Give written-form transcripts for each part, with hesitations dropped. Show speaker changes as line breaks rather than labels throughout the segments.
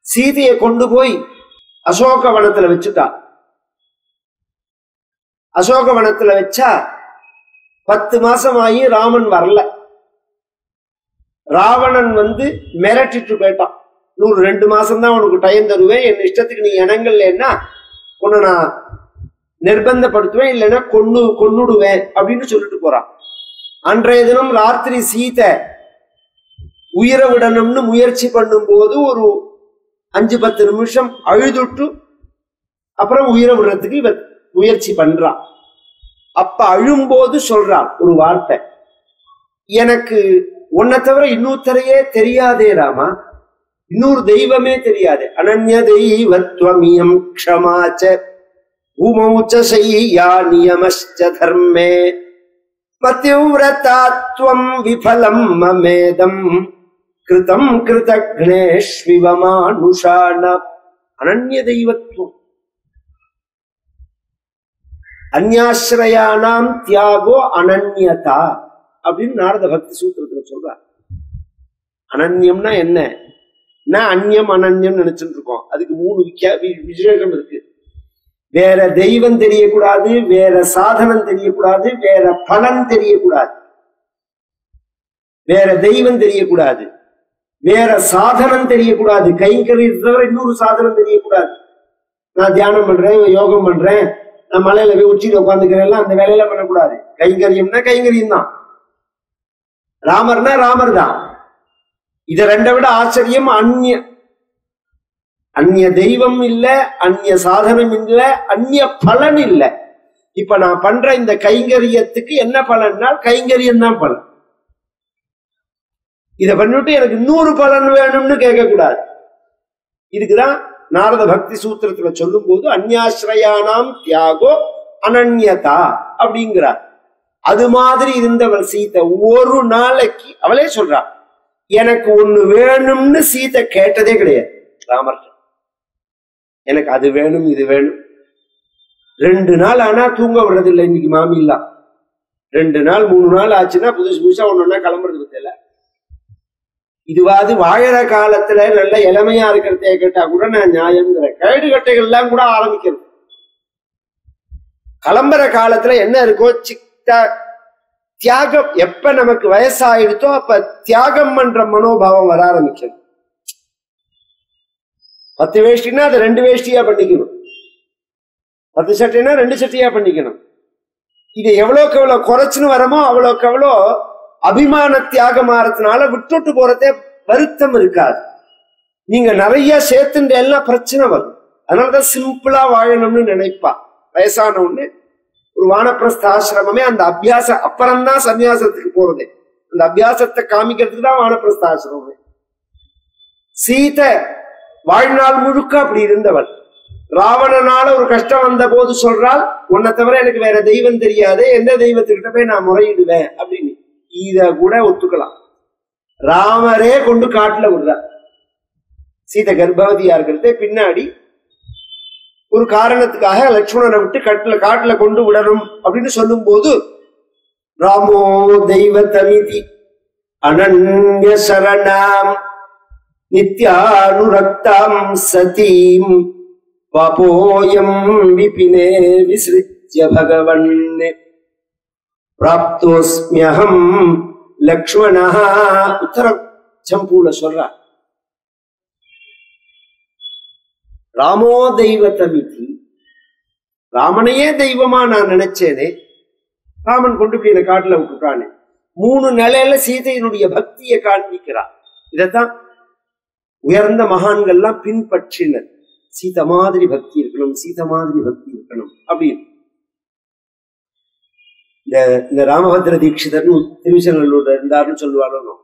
சீதையை கொண்டு போய் அசோகவனத்துல வச்சுட்டா. அசோகவனத்துல வச்சா 10 மாசம் ஆகி ராமன் வரல. ராவணன் மிரட்டிட்டு போயிட்டான். 2 மாசம் தான் உனக்கு டைம் தருவேன், என் இஷ்டத்துக்கு நீ இணங்கலன்னா உன்னை நான் நிர்பந்தப்படுத்துவேன், இல்லைன்னா கொன்னுடுவேன் அப்படின்னு சொல்லிட்டு போறான். அன்றைய தினம் ராத்திரி சீதை உயிரை விடணும்னு முயற்சி பண்ணும் போது ஒரு 5-10 நிமிஷம் அழுதுட்டு அப்புறம் உயிரை விடுறதுக்கு இவ முயற்சி பண்றான். அப்ப அழும்போது சொல்றான் ஒரு வார்த்தை, எனக்கு உன்னை தவிர இன்னொருத்தரையே தெரியாதே ராமா, இன்னொரு தெய்வமே தெரியாது. அனன்ய தெய்வத்வமியம் க்ஷமாச்ச பூமௌச்ச சய்யா நியமஸ்ச தர்மே மத்யுவ்ரதாத்வம் விஃலம் மமேதம் கிருதம் கிருதக்னேஷ்விவமானுஷான. அனன்ய தெய்வத்வம், அந்யாஸ்ரயானாம் தியாகோ அனன்யதா அப்படின்னு நாரத பக்தி சூத்திரத்துல சொல்றார். அனன்யம்னா என்ன? அந்நியம் அனன்யம் நினைச்சுட்டு இருக்கோம். அதுக்கு 3 விசேஷம் இருக்கு. வேற தெய்வம் தெரியக்கூடாது, வேற சாதனம் தெரியக்கூடாது, வேற பலன் தெரியக்கூடாது. வேற தெய்வம் தெரியக்கூடாது, வேற சாதனம் தெரியக்கூடாது. கைங்கரியத்தை தவிர இன்னொரு சாதனம் தெரியக்கூடாது. நான் தியானம் பண்றேன், யோகம் பண்றேன், நான் மலையில போய் உச்சியில உட்காந்துக்கிறேன், அந்த வேலையில பண்ணக்கூடாது. கைங்கரியம்னா கைங்கரியம் தான், ராமர்னா ராமர் தான். இதை 2 விட ஆச்சரியம் அந்நிய தெய்வம் இல்ல, அந்நிய சாதனம் இல்ல, அந்நிய பலன் இல்ல. இப்ப நான் பண்ற இந்த கைங்கரியத்துக்கு என்ன பலன்னா கைங்கரியம் தான் பலன். இதை பண்ணிட்டு எனக்கு 100 பலன் வேணும்னு கேட்க கூடாது. இதுக்குதான் நாரத பக்தி சூத்திரத்துல சொல்லும் போது அந்யாஸ்ரயானாம் தியாகோ அனன்யதா அப்படிங்கிறார். அது மாதிரி இருந்தவள் சீதை ஒரு நாளைக்கு அவளே சொல்றா, எனக்கு ஒண்ணு வேணும்னு சீதை கேட்டதே கிடையாது ராமர். எனக்கு அது வேணும் இது வேணும். 2 நாள் ஆனா தூங்க விடுறதில்லை இன்னைக்கு மாமிலாம். 2 நாள் 3 நாள் ஆச்சுன்னா புதுசா ஒண்ணு கிளம்புறது தெரியல. இதுவாது வாழற காலத்துல நல்ல இளமையா இருக்கிறதே கேட்டா கூட நான் நியாயம்ங்கிற கேடு கட்டைகள் எல்லாம் கூட ஆரம்பிக்கிறது. கிளம்புற காலத்துல என்ன இருக்கோ தியாகம், எப்ப நமக்கு வயசாயிடுச்சோ அப்ப தியாகம் பண்ற மனோபாவம் வர ஆரம்பிக்கிறது. 10 வேஷ்டினா அதை 2 வேஷ்டியா பண்ணிக்கணும், 10 சட்டைனா 2 சட்டையா பண்ணிக்கணும். இது எவ்வளவுக்கு எவ்வளவு குறைச்சுன்னு வரமோ அவ்வளவுக்கு எவ்வளோ அபிமான தியாகம் ஆறதுனால விட்டுட்டு போறதே வருத்தம் இருக்காது. நீங்க நிறைய சேர்த்துட்டு எல்லாம் பிரச்சனை வரும். அதனாலதான் சிம்பிளா வாழணும்னு நினைப்பா. வயசான ஒண்ணு ஒரு வானப்பிரஸ்த ஆசிரமமே அந்த அபியாசம், அப்புறம்தான் சன்னியாசத்துக்கு போறது. அந்த அபியாசத்தை காமிக்கிறதுக்கு தான் வானப்பிரஸ்த ஆசிரமமே. சீதை வாழ்நாள் முழுக்க அப்படி இருந்தவள். ராவணனால ஒரு கஷ்டம் வந்த போது சொல்றாள், உன்னை தவிர எனக்கு வேற தெய்வம் தெரியாது, எந்த தெய்வத்துக்கிட்ட போய் நான் முறையிடுவேன் அப்படின்னு. இத கூட ஒத்துக்கலாம். ராமரே கொண்டு காட்டுல விடுறார். சீதை கர்ப்பவதியா இருக்கிறதே பின்னாடி ஒரு காரணத்துக்காக லட்சுமணனை விட்டு காட்டுல கொண்டு விடணும் அப்படின்னு சொல்லும் போது ராமோ தெய்வதமிதி அனன்ய சரணாம் நித்யானுரக்தாம் சதீம் பாபோயம் விபினே விஸ்ருத்ய பகவன் பிராப்தோஸ்மியஹம் லக்ஷ்மணः. உத்தர சம்பூல சொல்றார், ராமோ தெய்வதமிதி, ராமனையே தெய்வமா நான் நினைச்சேனே, ராமன் கொண்டு போய் என்னை காட்டுல விட்டுட்டானே. 3 நிலையில சீதையினுடைய பக்தியை காண்பிக்கிறார். இதத்தான் உயர்ந்த மகான்கள்லாம் பின்பற்றினர். சீதை மாதிரி பக்தி இருக்கணும், சீதை மாதிரி பக்தி இருக்கணும் அப்படின்னு. இந்த ராமபத்ர தீட்சிதர் திருவிசநல்லூர்ல இருந்தாருன்னு சொல்லுவாரோ.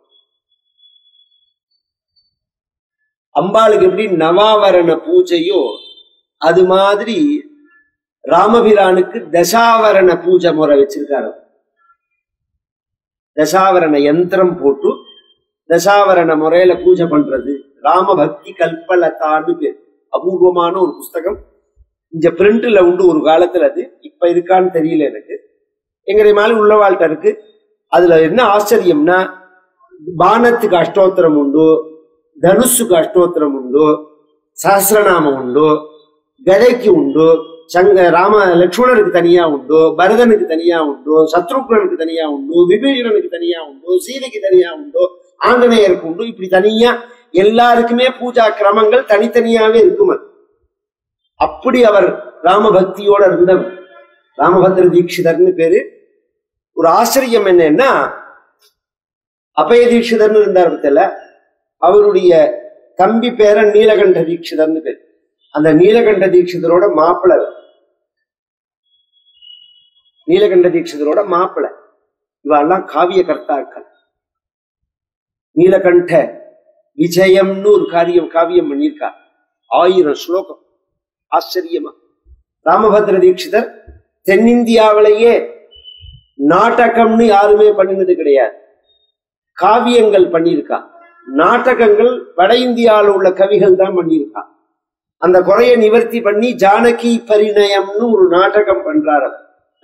அம்பாளுக்கு எப்படி நவாவரண பூஜையோ அது மாதிரி ராமபிரானுக்கு தசாவரண பூஜை முறை வச்சிருக்காரு. தசாவரண யந்திரம் போட்டு தசாவரண முறையில பூஜை பண்றது ராம பக்தி கல்பலதான்னு பேர். அபூர்வமான ஒரு புஸ்தகம். இந்த பிரிண்ட்ல உண்டு ஒரு காலத்துல, அது இப்ப இருக்கான்னு தெரியல எனக்கு. எங்களுடைய மேல உள்ள வாழ்க்கை இருக்கு. அதுல என்ன ஆச்சரியம்னா, பானத்துக்கு அஷ்டோத்திரம் உண்டு, தனுஷுக்கு அஷ்டோத்திரம் உண்டு, சஹஸ்ரநாமம் உண்டு, கதைக்கு உண்டு, லட்சுமணனுக்கு தனியா உண்டு, பரதனுக்கு தனியா உண்டு, சத்ருக்னனுக்கு தனியா உண்டு, விபீஷணனுக்கு தனியா உண்டு, சீதைக்கு தனியா உண்டு, ஆஞ்சநேயருக்கு உண்டு. இப்படி தனியா எல்லாருக்குமே பூஜா கிரமங்கள் தனித்தனியாவே இருக்குமா. அப்படி அவர் ராமபக்தியோட இருந்தவர். ராமபத்ர தீட்சிதர்னு பேரு. ஒரு ஆச்சரியம் என்னன்னா, அபய தீட்சிதர்னு இருந்தார் பத்தில, அவருடைய தம்பி பேரன் நீலகண்ட தீட்சிதர்னு பேர். அந்த நீலகண்ட தீட்சிதரோட மாப்பிள, நீலகண்ட தீட்சிதரோட மாப்பிள. இவெல்லாம் காவிய கர்த்தாக்கள். நீலகண்ட விஜயம்னு ஒரு காவியம் பண்ணியிருக்கார். 1000 ஸ்லோகம். ஆச்சரியமா. ராமபத்ர தீட்சிதர் தென்னிந்தியாவிலேயே நாடகம்னு யாருமே பண்ணினது கிடையாது. காவியங்கள் பண்ணியிருக்கா. நாடகங்கள் வட இந்தியாவில் உள்ள கவிகள் தான் பண்ணியிருக்கா. அந்த குறைய நிவர்த்தி பண்ணி ஜானகி பரிணயம்னு ஒரு நாடகம் பண்றாரு.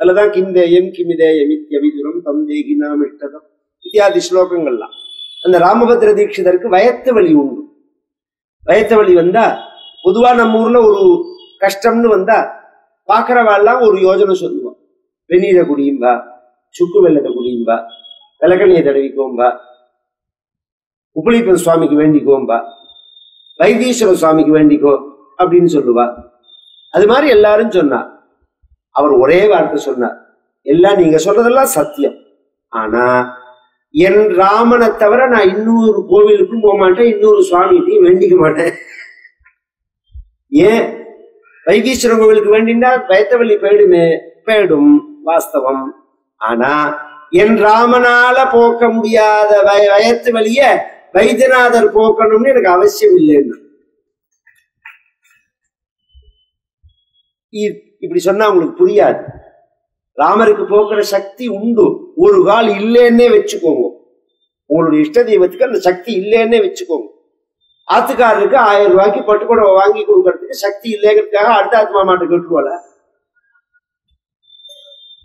அதுலதான் கிந்தேயம் கிமிதேயம் இத்யவிதுரம் தம் தேகி நாம் இஷ்டதம் இத்தியாதி ஸ்லோகங்கள்லாம். அந்த ராமபத்ர தீட்சிதருக்கு வயத்து வலி உண்டு. வயத்து வலி வந்தா பொதுவா நம்ம ஊர்ல ஒரு கஷ்டம்னு வந்தா பாக்குறவாள்லாம் ஒரு யோஜனை சொல்லுவோம். வெந்நீரை குடியும்பா, சுக்கு வெள்ளத்தை குடியும்பா, விளக்கண்ணியை தடவிக்கோம்பா, உப்புளிப்பன் சுவாமிக்கு வேண்டிக்கோம்பா, வைத்தீஸ்வர சுவாமிக்கு வேண்டிக்கோ அப்படின்னு சொல்லுவா. அது மாதிரி எல்லாரும் சொன்னார். அவர் ஒரே வார்த்தை சொன்னார், எல்லாம் நீங்க சொல்றதெல்லாம் சத்தியம், ஆனா என் ராமனை தவிர நான் இன்னொரு கோவிலுக்கும் போக மாட்டேன், இன்னொரு சுவாமிகிட்டையும் வேண்டிக்க மாட்டேன். ஏன்? வைத்தீஸ்வரன் கோவிலுக்கு வேண்டினா பயத்தவள்ளி போயிடும் வாஸ்தவம். ஆனா என் ராமனால போக்க முடியாத வயத்து வழிய வைத்தியநாதர் போக்கணும்னு எனக்கு அவசியம் இல்லைன்னு. இப்படி சொன்னா உங்களுக்கு புரியாது. ராமருக்கு போக்குற சக்தி உண்டு. ஒரு கால் இல்லைன்னே வச்சுக்கோங்க. உங்களுடைய இஷ்ட தெய்வத்துக்கு அந்த சக்தி இல்லைன்னே வச்சுக்கோங்க. ஆத்துக்காரருக்கு 1000 ரூபாய்க்கு பட்டுக்கூட வாங்கி கொடுக்கறதுக்கு சக்தி இல்லைங்கிறதுக்காக அடுத்த ஆத்மா மாட்டு கேட்டுருவாள.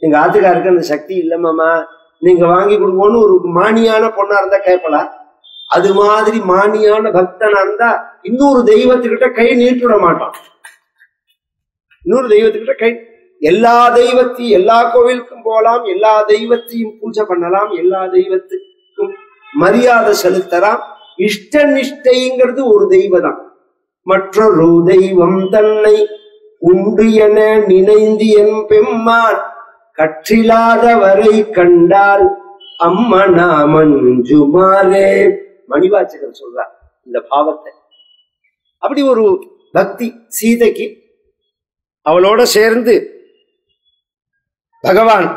எங்க ஆத்துக்காருக்கு அந்த சக்தி இல்லமாமா, நீங்க வாங்கி கொடுக்கணும்னு ஒரு மானியான பொண்ணா இருந்தா கேட்பலா? அது மாதிரி மானியான பக்தனா இருந்தா இன்னொரு தெய்வத்துக்கிட்ட கை நீட்டுவிட மாட்டான். இன்னொரு தெய்வத்துக்கிட்ட கை, எல்லா தெய்வத்தையும் எல்லா கோவிலுக்கும் போகலாம், எல்லா தெய்வத்தையும் பூஜை பண்ணலாம், எல்லா தெய்வத்துக்கும் மரியாதை செலுத்தலாம். இஷ்ட நிஷ்டைங்கிறது ஒரு தெய்வதான். மற்றொரு தெய்வம் தன்னை உண்டு என நினைந்து என் பெம்மான் கற்றில்லாதவரை கண்டால் அம்மனா மஞ்சுமாரே. மணிவாச்சகர் சொல்றார் இந்த பாவத்தை. அப்படி ஒரு பக்தி சீதைக்கு. அவளோட சேர்ந்து பகவான்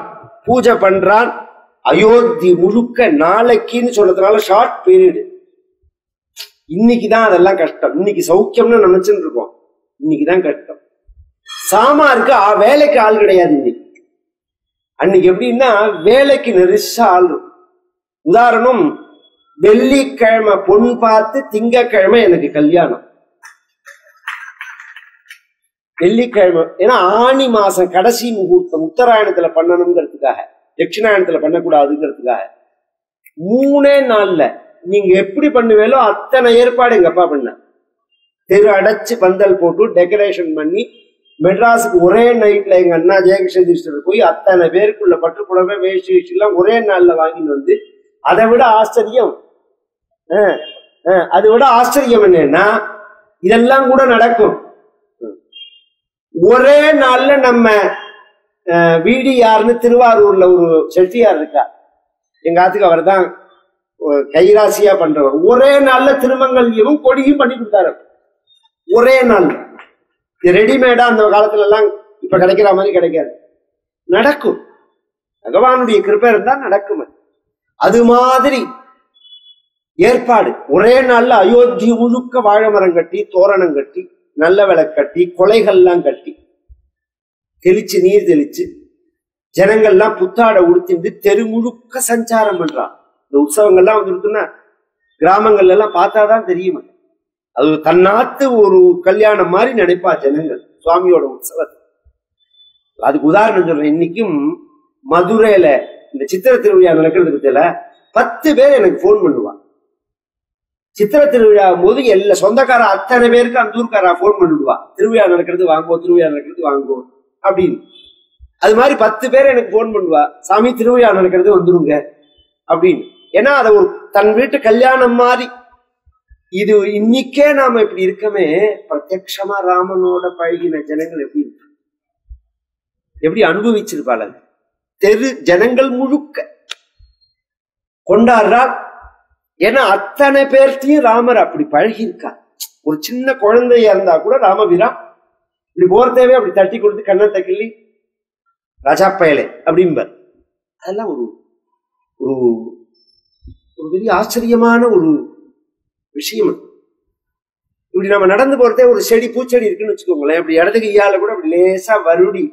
பூஜை பண்றான். அயோத்தி முழுக்க நாளைக்குன்னு சொல்றதுனால ஷார்ட் பீரியட். இன்னைக்குதான் அதெல்லாம் கஷ்டம். இன்னைக்கு சௌக்கியம்னு நினைச்சுட்டு இருக்கோம், இன்னைக்குதான் கஷ்டம். சாமாருக்கு வேலைக்கு ஆள் கிடையாது இன்னைக்கு. அன்னைக்கு எப்படின்னா வேலைக்கு நெரிசா ஆள். உதாரணம், வெள்ளிக்கிழமை பொன் பார்த்து திங்கக்கிழமை எனக்கு கல்யாணம். வெள்ளிக்கிழமை, ஏன்னா ஆனி மாசம் கடைசி முகூர்த்தம் உத்தராயணத்துல பண்ணணுங்கிறதுக்காக, தட்சிணாயணத்துல பண்ணக்கூடாதுங்கிறதுக்காக 3 நாள்ல நீங்க எப்படி பண்ணுவேலோ அத்தனை ஏற்பாடு எங்க அப்பா பண்ண. தெரு அடைச்சு பந்தல் போட்டு டெக்கரேஷன் பண்ணி மெட்ராஸுக்கு ஒரே நைட்ல எங்க அண்ணா ஜெயகிருஷ்ணதீஸ்வரர் போய் அத்தனை பேருக்குள்ள பட்டுப்புடவை வேஷ்டி எல்லாம் ஒரே நாள்ல வாங்கிட்டு வந்து, அதை விட ஆச்சரியம் என்னன்னா இதெல்லாம் கூட நடக்கும். ஒரே நாள்ல நம்ம வீடியார்னு திருவாரூர்ல ஒரு செட்டியார் இருக்கா, எங்க ஆத்துக்கு அவர் தான் கைராசியா பண்றவர். ஒரே நாள்ல திருமங்கல்யமும் கொடியும் பண்ணி கொடுத்தாரு. ஒரே நாள். ரெடிமேடா அந்த காலத்துல எல்லாம் இப்ப கிடைக்கிற மாதிரி கிடைக்காது. நடக்கும். பகவானுடைய கிருபை இருந்தா நடக்கும். அது மாதிரி ஏற்பாடு. ஒரே நாள்ல அயோத்தி முழுக்க வாழை மரம் கட்டி, தோரணம் கட்டி, நல்ல விளக்கு கட்டி, கொலைகள்லாம் கட்டி, தெளிச்சு நீர் தெளிச்சு, ஜனங்கள்லாம் புத்தாடை உடுத்திட்டு தெரு முழுக்க சஞ்சாரம் பண்றான். இந்த உற்சவங்கள்லாம் வந்துருக்குன்னா கிராமங்கள்ல எல்லாம் பார்த்தாதான் தெரியுமா. அது தன்னாத்து ஒரு கல்யாணம் மாதிரி நினைப்பா ஜனங்கள் சுவாமியோட உற்சவத்தை. அதுக்கு உதாரணம் சொல்றேன். இன்னைக்கும் மதுரையில இந்த சித்திர திருவிழா நடக்கிறது பத்தியில 10 பேர் எனக்கு போன் பண்ணுவான். சித்திரை திருவிழாவும் போது எல்லா சொந்தக்கார அத்தனை பேருக்கு அந்த ஊருக்காரா போன் பண்ணிடுவா, திருவிழா நடக்கிறது வாங்குவோம், திருவிழா நடக்கிறது வாங்குவோம் அப்படின்னு. அது மாதிரி 10 பேர் எனக்கு போன் பண்ணுவா, சாமி திருவிழா நடக்கிறது வந்துருங்க அப்படின்னு. ஏன்னா அதை ஒரு தன் வீட்டு கல்யாணம் மாதிரி. இது இன்னைக்கே நாம இப்படி இருக்கமே, பிரத்யக்ஷமா ராமனோட பழகின ஜனங்கள் எப்படி அனுபவிச்சிருப்பாள். தெரு ஜனங்கள் முழுக்க கொண்டாடுறார். ஏன்னா அத்தனை பேர்த்தையும் ராமர் அப்படி பழகியிருக்கார். ஒரு சின்ன குழந்தையா இருந்தா கூட ராமபிரா இப்படி போறதேவே அப்படி தட்டி கொடுத்து கண்ணத்தை கிள்ளி ராஜா பயலே அப்படிம்பார். அதெல்லாம் ஒரு ஒரு பெரிய ஆச்சரியமான ஒரு விஷயம். இப்படி நம்ம நடந்து போறதே ஒரு செடி பூச்செடி இருக்குன்னு வச்சுக்கோங்களேன், அப்படி இடது கையால கூட அப்படி லேசா வருடி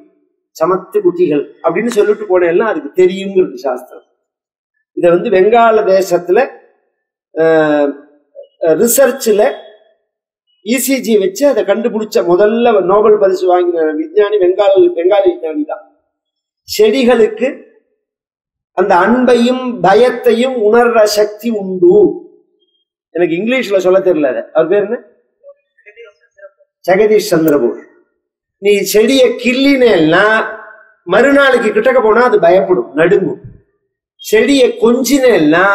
சமத்து குட்டிகள் அப்படின்னு சொல்லிட்டு போனேன்னா அதுக்கு தெரியுங்கிறது சாஸ்திரம். இதை வெங்காள தேசத்துல ரிசர்ச்ல இசிஜி வச்சு அதை கண்டுபிடிச்ச முதல்ல நோபல் பரிசு வாங்கின விஞ்ஞானி பெங்காலி விஞ்ஞானி தான். செடிகளுக்கு அந்த அன்பையும் பயத்தையும் உணர்ற சக்தி உண்டு. எனக்கு இங்கிலீஷ்ல சொல்ல தெரியல, அவர் பேர் என்ன, ஜெகதீஷ் சந்திரபோஸ். நீ செடியை கிள்ளினேன்னா மறுநாளைக்கு கிட்டக்க போனா அது பயப்படும், நடுங்கும். செடியை கொஞ்சினேன்னா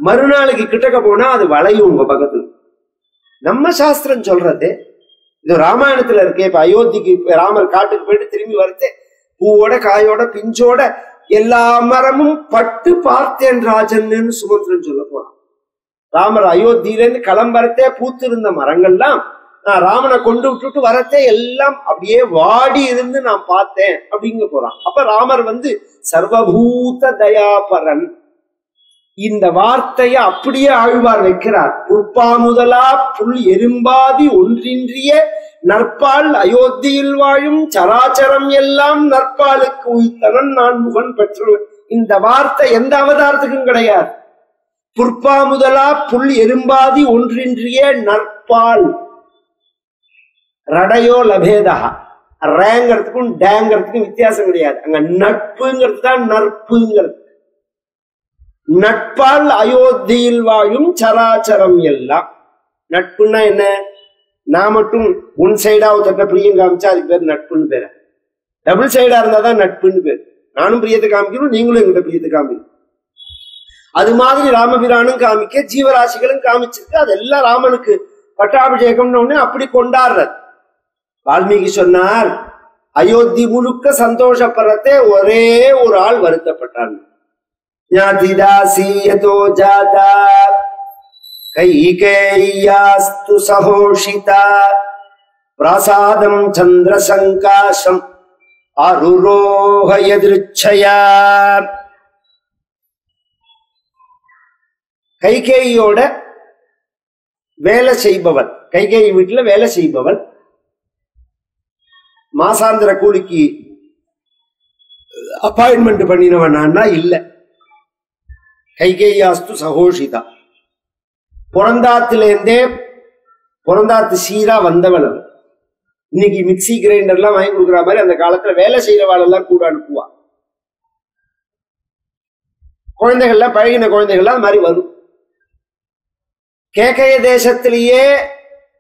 மறுநாளைக்கு கிட்டக்க போனா அது வளையும் உங்க பக்கத்துல. நம்ம சாஸ்திரம் சொல்றது இது ராமாயணத்துல இருக்கே. இப்ப அயோத்திக்கு ராமர் காட்டுக்கு போயிட்டு திரும்பி வரத்தே பூவோட காயோட பிஞ்சோட எல்லா மரமும் பட்டு பார்த்தேன் ராஜன்னு சுமந்திரன் சொல்ல போறான். ராமர் அயோத்தியிலேருந்து கிளம்பரத்தே பூத்திருந்த மரங்கள்லாம் நான் ராமனை கொண்டு விட்டுட்டு வரத்தே எல்லாம் அப்படியே வாடி இருந்து நான் பார்த்தேன் அப்படிங்க போறான். அப்ப ராமர் சர்வபூத தயாபரன். இந்த வார்த்தைய அப்படியே ஆழ்வார் வைக்கிறார். புற்பா முதலா புல் எறும்பாதி ஒன்றின்றிய நற்பால் அயோத்தியில் வாழும் சராச்சரம் எல்லாம் நற்பாலுக்கு உய்த்தனன் நான் முகன் பெற்றவன். இந்த வார்த்தை எந்த அவதாரத்துக்கும் கிடையாது. புற்பா முதலா புல் எறும்பாதி ஒன்றின்றிய நற்பால். ரடையோ லபேதா, ரேங்கிறதுக்கும் டேங்கிறதுக்கும் வித்தியாசம் கிடையாது. அங்க நட்புங்கிறது தான் நற்புங்கிறது. நட்பால் அயோத்தியில் வாழும் சராச்சரம் எல்லாம். நட்புன்னா என்ன? நான் மட்டும் ஒன் சைடா ஒருத்தட்ட பிரியம் காமிச்சா அதுக்கு பேர் நட்புன்னு பேரு. டபுள் சைடா இருந்தாதான் நட்புன்னு பேரு. நானும் பிரியத்தை காமிக்கணும், நீங்களும் எங்கிட்ட பிரியத்தை காமிக்கணும். அது மாதிரி ராமபிரானும் காமிக்க, ஜீவராசிகளும் காமிச்சிருக்கு. அதெல்லாம் ராமனுக்கு பட்டாபிஷேகம்னு ஒண்ணு அப்படி கொண்டாடுறது. வால்மீகி சொன்னார், அயோத்தி முழுக்க சந்தோஷப்படுறதே ஒரே ஒரு ஆள் வருத்தப்பட்டான். கைகேயாஸ்து சகோஷிதா பிரசாதம் சந்திரசங்காசம் அருரோஹ யதிருச்சயா. கைகேயோட வேலை செய்பவள், கைகேயி வீட்டுல வேலை செய்பவள், மாசாந்திர கூலிக்கு அப்பாயின்மெண்ட் பண்ணினவனா இல்ல. கைகேயாஸ்து சகோஷிதா, பிறந்தாத்திலேருந்தே பிறந்தாத்து சீரா வந்தவள். இன்னைக்கு மிக்சி கிரைண்டர் எல்லாம் வாங்கி கொடுக்குற மாதிரி அந்த காலத்துல வேலை செய்யறவாள் எல்லாம் கூட அனுப்புவா. குழந்தைகள்லாம் பழகின குழந்தைகள்லாம் அது மாதிரி வரும். கேகய தேசத்திலேயே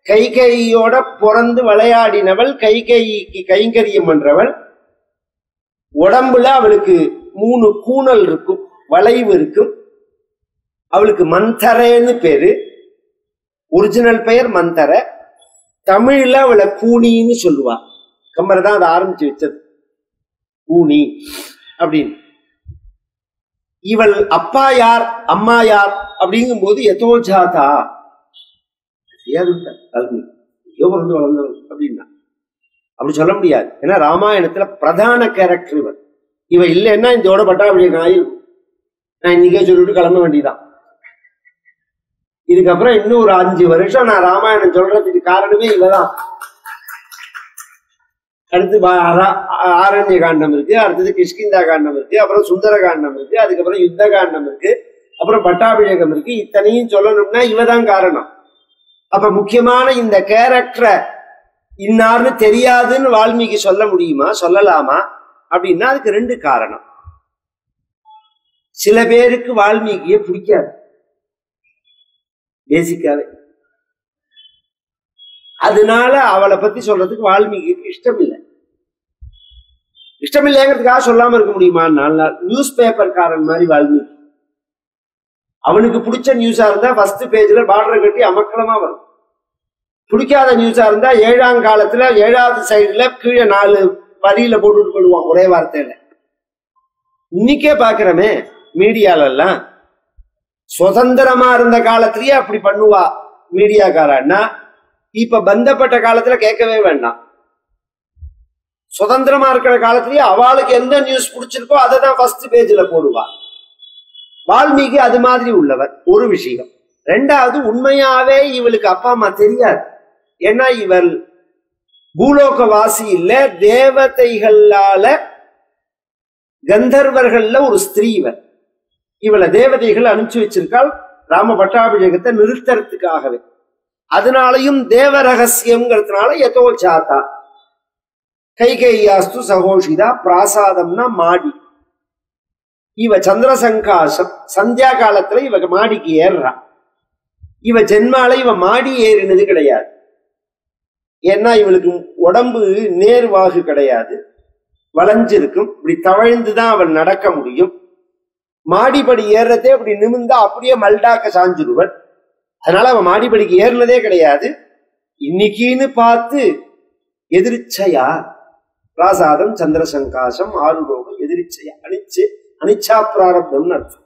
கைகையோட பிறந்து விளையாடினவள், கைகைக்கு கைங்கரியம் பண்றவள். உடம்புல அவளுக்கு 3 கூணல் இருக்கும், வளைவு இருக்கும். அவளுக்கு மந்தரேன்னு பேரு. ஒரிஜினல் பெயர் மந்தர. தமிழ்ல அவளை கூனின்னு சொல்லுவா. கம்பர் தான் அதை ஆரம்பிச்சு வச்சது, கூனி அப்படின்னு. இவள் அப்பா யார் அம்மா யார் அப்படிங்கும் போது யதோஜாதா, பிறந்து வளர்ந்தவள் அப்படின்னா அப்படி சொல்ல முடியாது. ஏன்னா ராமாயணத்துல பிரதான கேரக்டர் இவள். இவ இல்லைன்னா இதோட பட்டாபிஷேகம் ஆயிருக்கும். நான் இன்னைக்கே சொல்லிட்டு கிளம்ப வேண்டியதான். இதுக்கப்புறம் இன்னும் ஒரு 5 வருஷம் நான் ராமாயணம் சொல்றதுக்கு காரணமே இவதான். அடுத்து ஆரண்ய காண்டம் இருக்கு, அடுத்தது கிஷ்கிந்தா காண்டம் இருக்கு, அப்புறம் சுந்தர காண்டம் இருக்கு, அதுக்கப்புறம் யுத்த காண்டம் இருக்கு, அப்புறம் பட்டாபிஷேகம் இருக்கு. இத்தனையும் சொல்லணும்னா இவதான் காரணம். அப்ப முக்கியமான இந்த கேரக்டரை இன்னார்னு தெரியாதுன்னு வால்மீகி சொல்ல முடியுமா, சொல்லலாமா அப்படின்னா அதுக்கு 2 காரணம். சில பேருக்கு வால்மீகியை பிடிக்காது. பேசிக்காவே. அதனால அவளை பத்தி சொல்றதுக்கு வால்மீகிக்கு இஷ்டம் இல்லை. இஷ்டம் இல்லைங்கிறதுக்காக சொல்லாம இருக்க முடியுமா? 4 நாள் நியூஸ் பேப்பர்காரன் மாதிரி வால்மீகி. அவனுக்கு பிடிச்ச நியூஸா இருந்தா ஃபர்ஸ்ட் பேஜ்ல பார்டர் கட்டி அமக்கலமா வரும். பிடிக்காத நியூஸா இருந்தா 7ஆம் காலத்துல 7வது சைடுல கீழே 4 வரியில போட்டுட்டு போடுவான் ஒரே வார்த்தையில. இன்னைக்கே பாக்குறமே மீடியால எல்லாம். சுதந்திரமா இருந்த காலத்திலேயே அப்படி பண்ணுவா மீடியாக்காரன்னா, இப்ப பந்தப்பட்ட காலத்துல கேட்கவே வேண்டாம். சுதந்திரமா இருக்கிற காலத்திலேயே அவளுக்கு எந்த நியூஸ் பிடிச்சிருக்கோ அதை தான் ஃபர்ஸ்ட் பேஜ்ல போடுவா. வால்மீகி அது மாதிரி உள்ளவர். ஒரு விஷயம். 2வது, உண்மையாவே இவளுக்கு அப்பா அம்மா தெரியாது. ஏன்னா இவள் பூலோகவாசி இல்ல, தேவதைகளால கந்தர்வர்கள்ல ஒரு ஸ்திரீ. இவளை தேவதைகள் அனுப்பிச்சு வச்சிருக்காள் ராம பட்டாபிஷேகத்தை நிறுத்தறதுக்காகவே. அதனாலையும் தேவ ரகசியம்ங்கிறதுனால எதோ சாத்தா கைகையாஸ்து சகோஷிதா பிராசாதம்னா மாடி. இவ சந்திரசங்காசம் சந்தியா காலத்துல இவ மாடிக்கு ஏறுறா. இவ ஜென்மால இவ மாடி ஏறினது கிடையாது. ஏன்னா இவளுக்கு உடம்பு நேர்வாகு கிடையாது, வளைஞ்சிருக்கும். இப்படி தவழ்ந்துதான் அவள் நடக்க முடியும். மாடிப்படி ஏறுறதே அப்படி நிமிந்தா அப்படியே மல்டாக்க சாஞ்சிருவன். அதனால அவன் மாடிப்படிக்கு ஏறினதே கிடையாது. இன்னைக்குன்னு பார்த்து எதிர்ச்சையா பிராசாதம் சந்திரசங்காசம் ஆறுலோகம் எதிர்ச்சையா அனிச்சா பிராரப்தம்னு அர்த்தம்.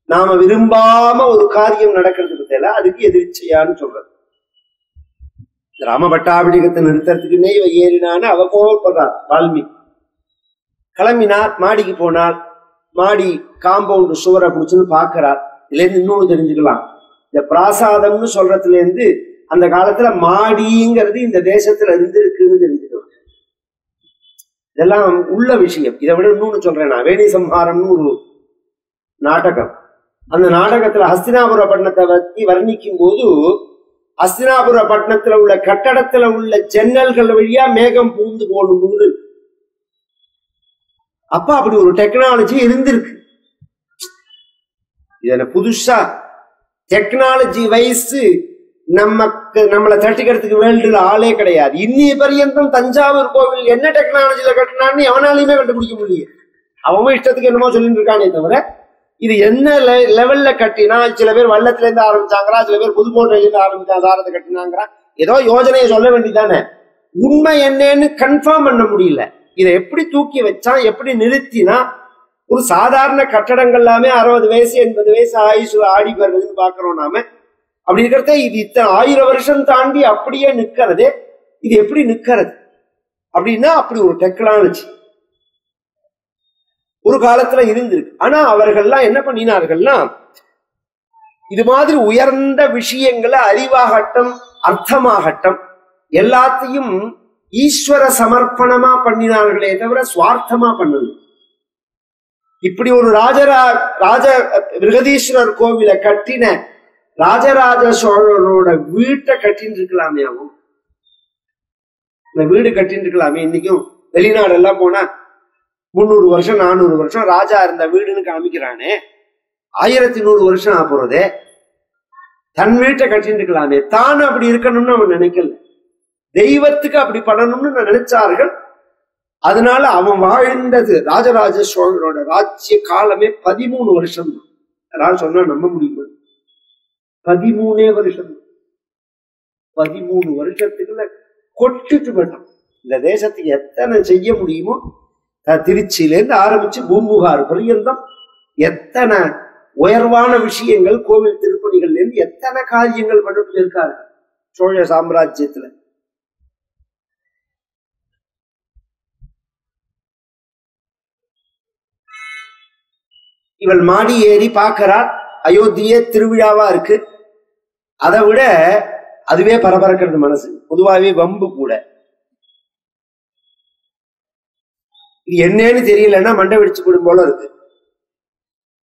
நாம விரும்பாம ஒரு காரியம் நடக்கிறதுக்கு தேவை, அதுக்கு எதிர்ச்சையான்னு சொல்றது. ராம பட்டாபிஷேகத்தை நிறுத்தறதுக்குன்னே இவ ஏறினான்னு அவ கோவப்படுறார் வால்மீகி. கிளம்பினார், மாடிக்கு போனார். மாடி காம்பவுண்ட் சுவரை பிடிச்சுன்னு பாக்குறார். இதுல இருந்து இன்னொன்னு தெரிஞ்சுக்கலாம். இந்த பிராசாதம்னு சொல்றதுல இருந்து அந்த காலத்துல மாடிங்கிறது இந்த தேசத்துல இருந்து இருக்குன்னு தெரிஞ்சுக்கலாம். இதெல்லாம் உள்ள விஷயம். இதை விட இன்னொன்னு சொல்றேன் நான். வேணி சம்ஹாரம்னு ஒரு நாடகம். அந்த நாடகத்துல ஹஸ்தினாபுர பட்டணத்தை பத்தி வர்ணிக்கும் போது, ஹஸ்தினாபுர பட்டணத்துல உள்ள கட்டடத்துல உள்ள ஜன்னல்கள் வழியா மேகம் பூந்து போகணும். அப்ப அப்படி ஒரு டெக்னாலஜி இருந்திருக்கு. இதுல புதுசா டெக்னாலஜி வயசு நம்மளை தட்டிக்கிறதுக்கு வேல்டுல ஆளே கிடையாது. இன்னி பரியந்தம் தஞ்சாவூர் கோவில் என்ன டெக்னாலஜியில கட்டினான்னு எவனாலையுமே கண்டுபிடிக்க முடியும். அவன் இஷ்டத்துக்கு என்னமோ சொல்லிட்டு இருக்கானே தவிர, இது என்ன லெவல்ல கட்டினா, சில பேர் வள்ளத்துல இருந்து ஆரம்பிச்சாங்கிறா, சில பேர் புதுக்கோட்டையில இருந்து ஆரம்பிச்சா சாரத்தை கட்டினாங்கிறா. ஏதோ யோஜனையை சொல்ல வேண்டியதானே. உண்மை என்னன்னு கன்ஃபார்ம் பண்ண முடியல. இதை எப்படி தூக்கி வச்சா, எப்படி நிறுத்தினா, ஒரு சாதாரண கட்டடங்கள் எல்லாமே 60 வயசு 80 வயசு ஆயுசு ஆடி வருதுன்னு பாக்குறோம் நாம. அப்படி இருக்கிறத இது இத்தனை 1000 வருஷம் தாண்டி அப்படியே நிக்கிறது. இது எப்படி நிக்கிறது அப்படின்னா, அப்படி ஒரு டெக்னாலஜி ஒரு காலத்துல இருந்திருக்கு. ஆனா அவர்கள்லாம் என்ன பண்ணினார்கள்னா, இது மாதிரி உயர்ந்த விஷயங்களை அறிவாகட்டும் அர்த்தமாகட்டும் எல்லாத்தையும் ஈஸ்வர சமர்ப்பணமா பண்ணினார்களே தவிர சுவார்த்தமா பண்ணது. இப்படி ஒரு ராஜ விருகதீஸ்வரர் கோவிலை கட்டின ராஜராஜ சோழனோட வீட்டை கட்டின்னு இருக்கலாமே. ஆகும் இந்த வீடு கட்டின்னு இருக்கலாமே. இன்னைக்கும் வெளிநாடு எல்லாம் போனா 300 வருஷம் 400 வருஷம் ராஜா இருந்த வீடுன்னு காமிக்கிறானே. 1100 வருஷம் ஆ போறதே. தன் வீட்டை கட்டின்னு இருக்கலாமே. தான் அப்படி இருக்கணும்னு அவன் நினைக்கல. தெய்வத்துக்கு அப்படி பண்ணணும்னு நினைச்சார்கள். அதனால அவன் வாழ்ந்தது ராஜராஜ சோழனோட ராஜ்ய காலமே 13 வருஷம். யாராவது சொன்னா நம்ப முடியுமா? 13 வருஷம். 13 வருஷத்துக்குள்ள கொட்டிட்டு போயிட்டான். இந்த தேசத்துக்கு எத்தனை செய்ய முடியுமோ, திருச்சியிலேருந்து ஆரம்பிச்சு பூம்புகார் பரியந்தம் எத்தனை உயர்வான விஷயங்கள், கோவில் திருப்பணிகள்ல இருந்து எத்தனை காரியங்கள் பண்ணிட்டு இருக்காரு சோழ சாம்ராஜ்யத்துல. இவள் மாடி ஏறி பார்க்கிறார். அயோத்தியே திருவிழாவா இருக்கு. அதை விட அதுவே பரபரக்கிறது மனசு. பொதுவாகவே வம்பு கூட. இது என்னன்னு தெரியலன்னா மண்டை வெடிச்சு போடும் போல இருக்கு.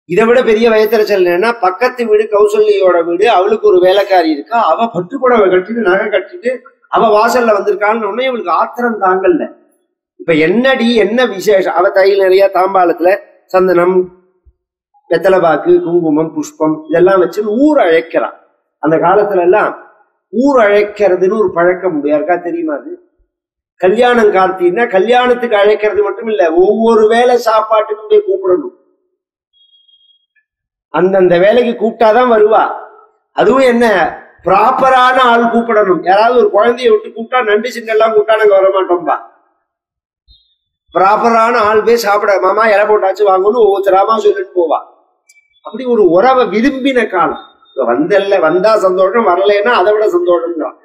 இதை விட பெரிய வயத்தரச்சல் என்னன்னா, பக்கத்து வீடு கௌசல்யோட வீடு, அவளுக்கு ஒரு வேலைக்காரி இருக்கா. அவ பட்டுப்புடவை கட்டிட்டு நகை கட்டிட்டு அவ வாசல்ல வந்திருக்கான்னு உடனே இவளுக்கு ஆத்திரம் தாங்கல்ல. இப்ப என்னடி என்ன விசேஷம்? அவ தையில் நிறைய தாம்பாளத்துல சந்தனம் வெத்தலைபாக்கு குங்குமம் புஷ்பம் இதெல்லாம் வச்சு ஊர் அழைக்கிறான். அந்த காலத்துல எல்லாம் ஊர் அழைக்கிறதுன்னு ஒரு பழக்கம் உண்டு. யாருக்கா தெரியுமா? அது கல்யாணம் கார்த்தின்னா கல்யாணத்துக்கு அழைக்கிறது மட்டும் இல்ல, ஒவ்வொரு வேலை சாப்பாட்டுக்கும் போய் கூப்பிடணும். அந்தந்த வேலைக்கு கூப்பிட்டாதான் வருவா. அதுவும் என்ன, ப்ராப்பரான ஆள் கூப்பிடணும். யாராவது ஒரு குழந்தைய விட்டு கூப்பிட்டா நண்டு சின்னெல்லாம் கூப்பிட்டா நாங்க வரமாட்டோம்பா. ப்ராப்பரான ஆள் போய் சாப்பிட, மாமா இலை போட்டாச்சு வாங்கன்னு ஒவ்வொருத்தராமா சொல்லிட்டு போவா. அப்படி ஒரு உறவை விரும்பின காலம். வந்தல்ல, வந்தா சந்தோஷம், வரலைன்னா அதை விட சந்தோஷம் தான்.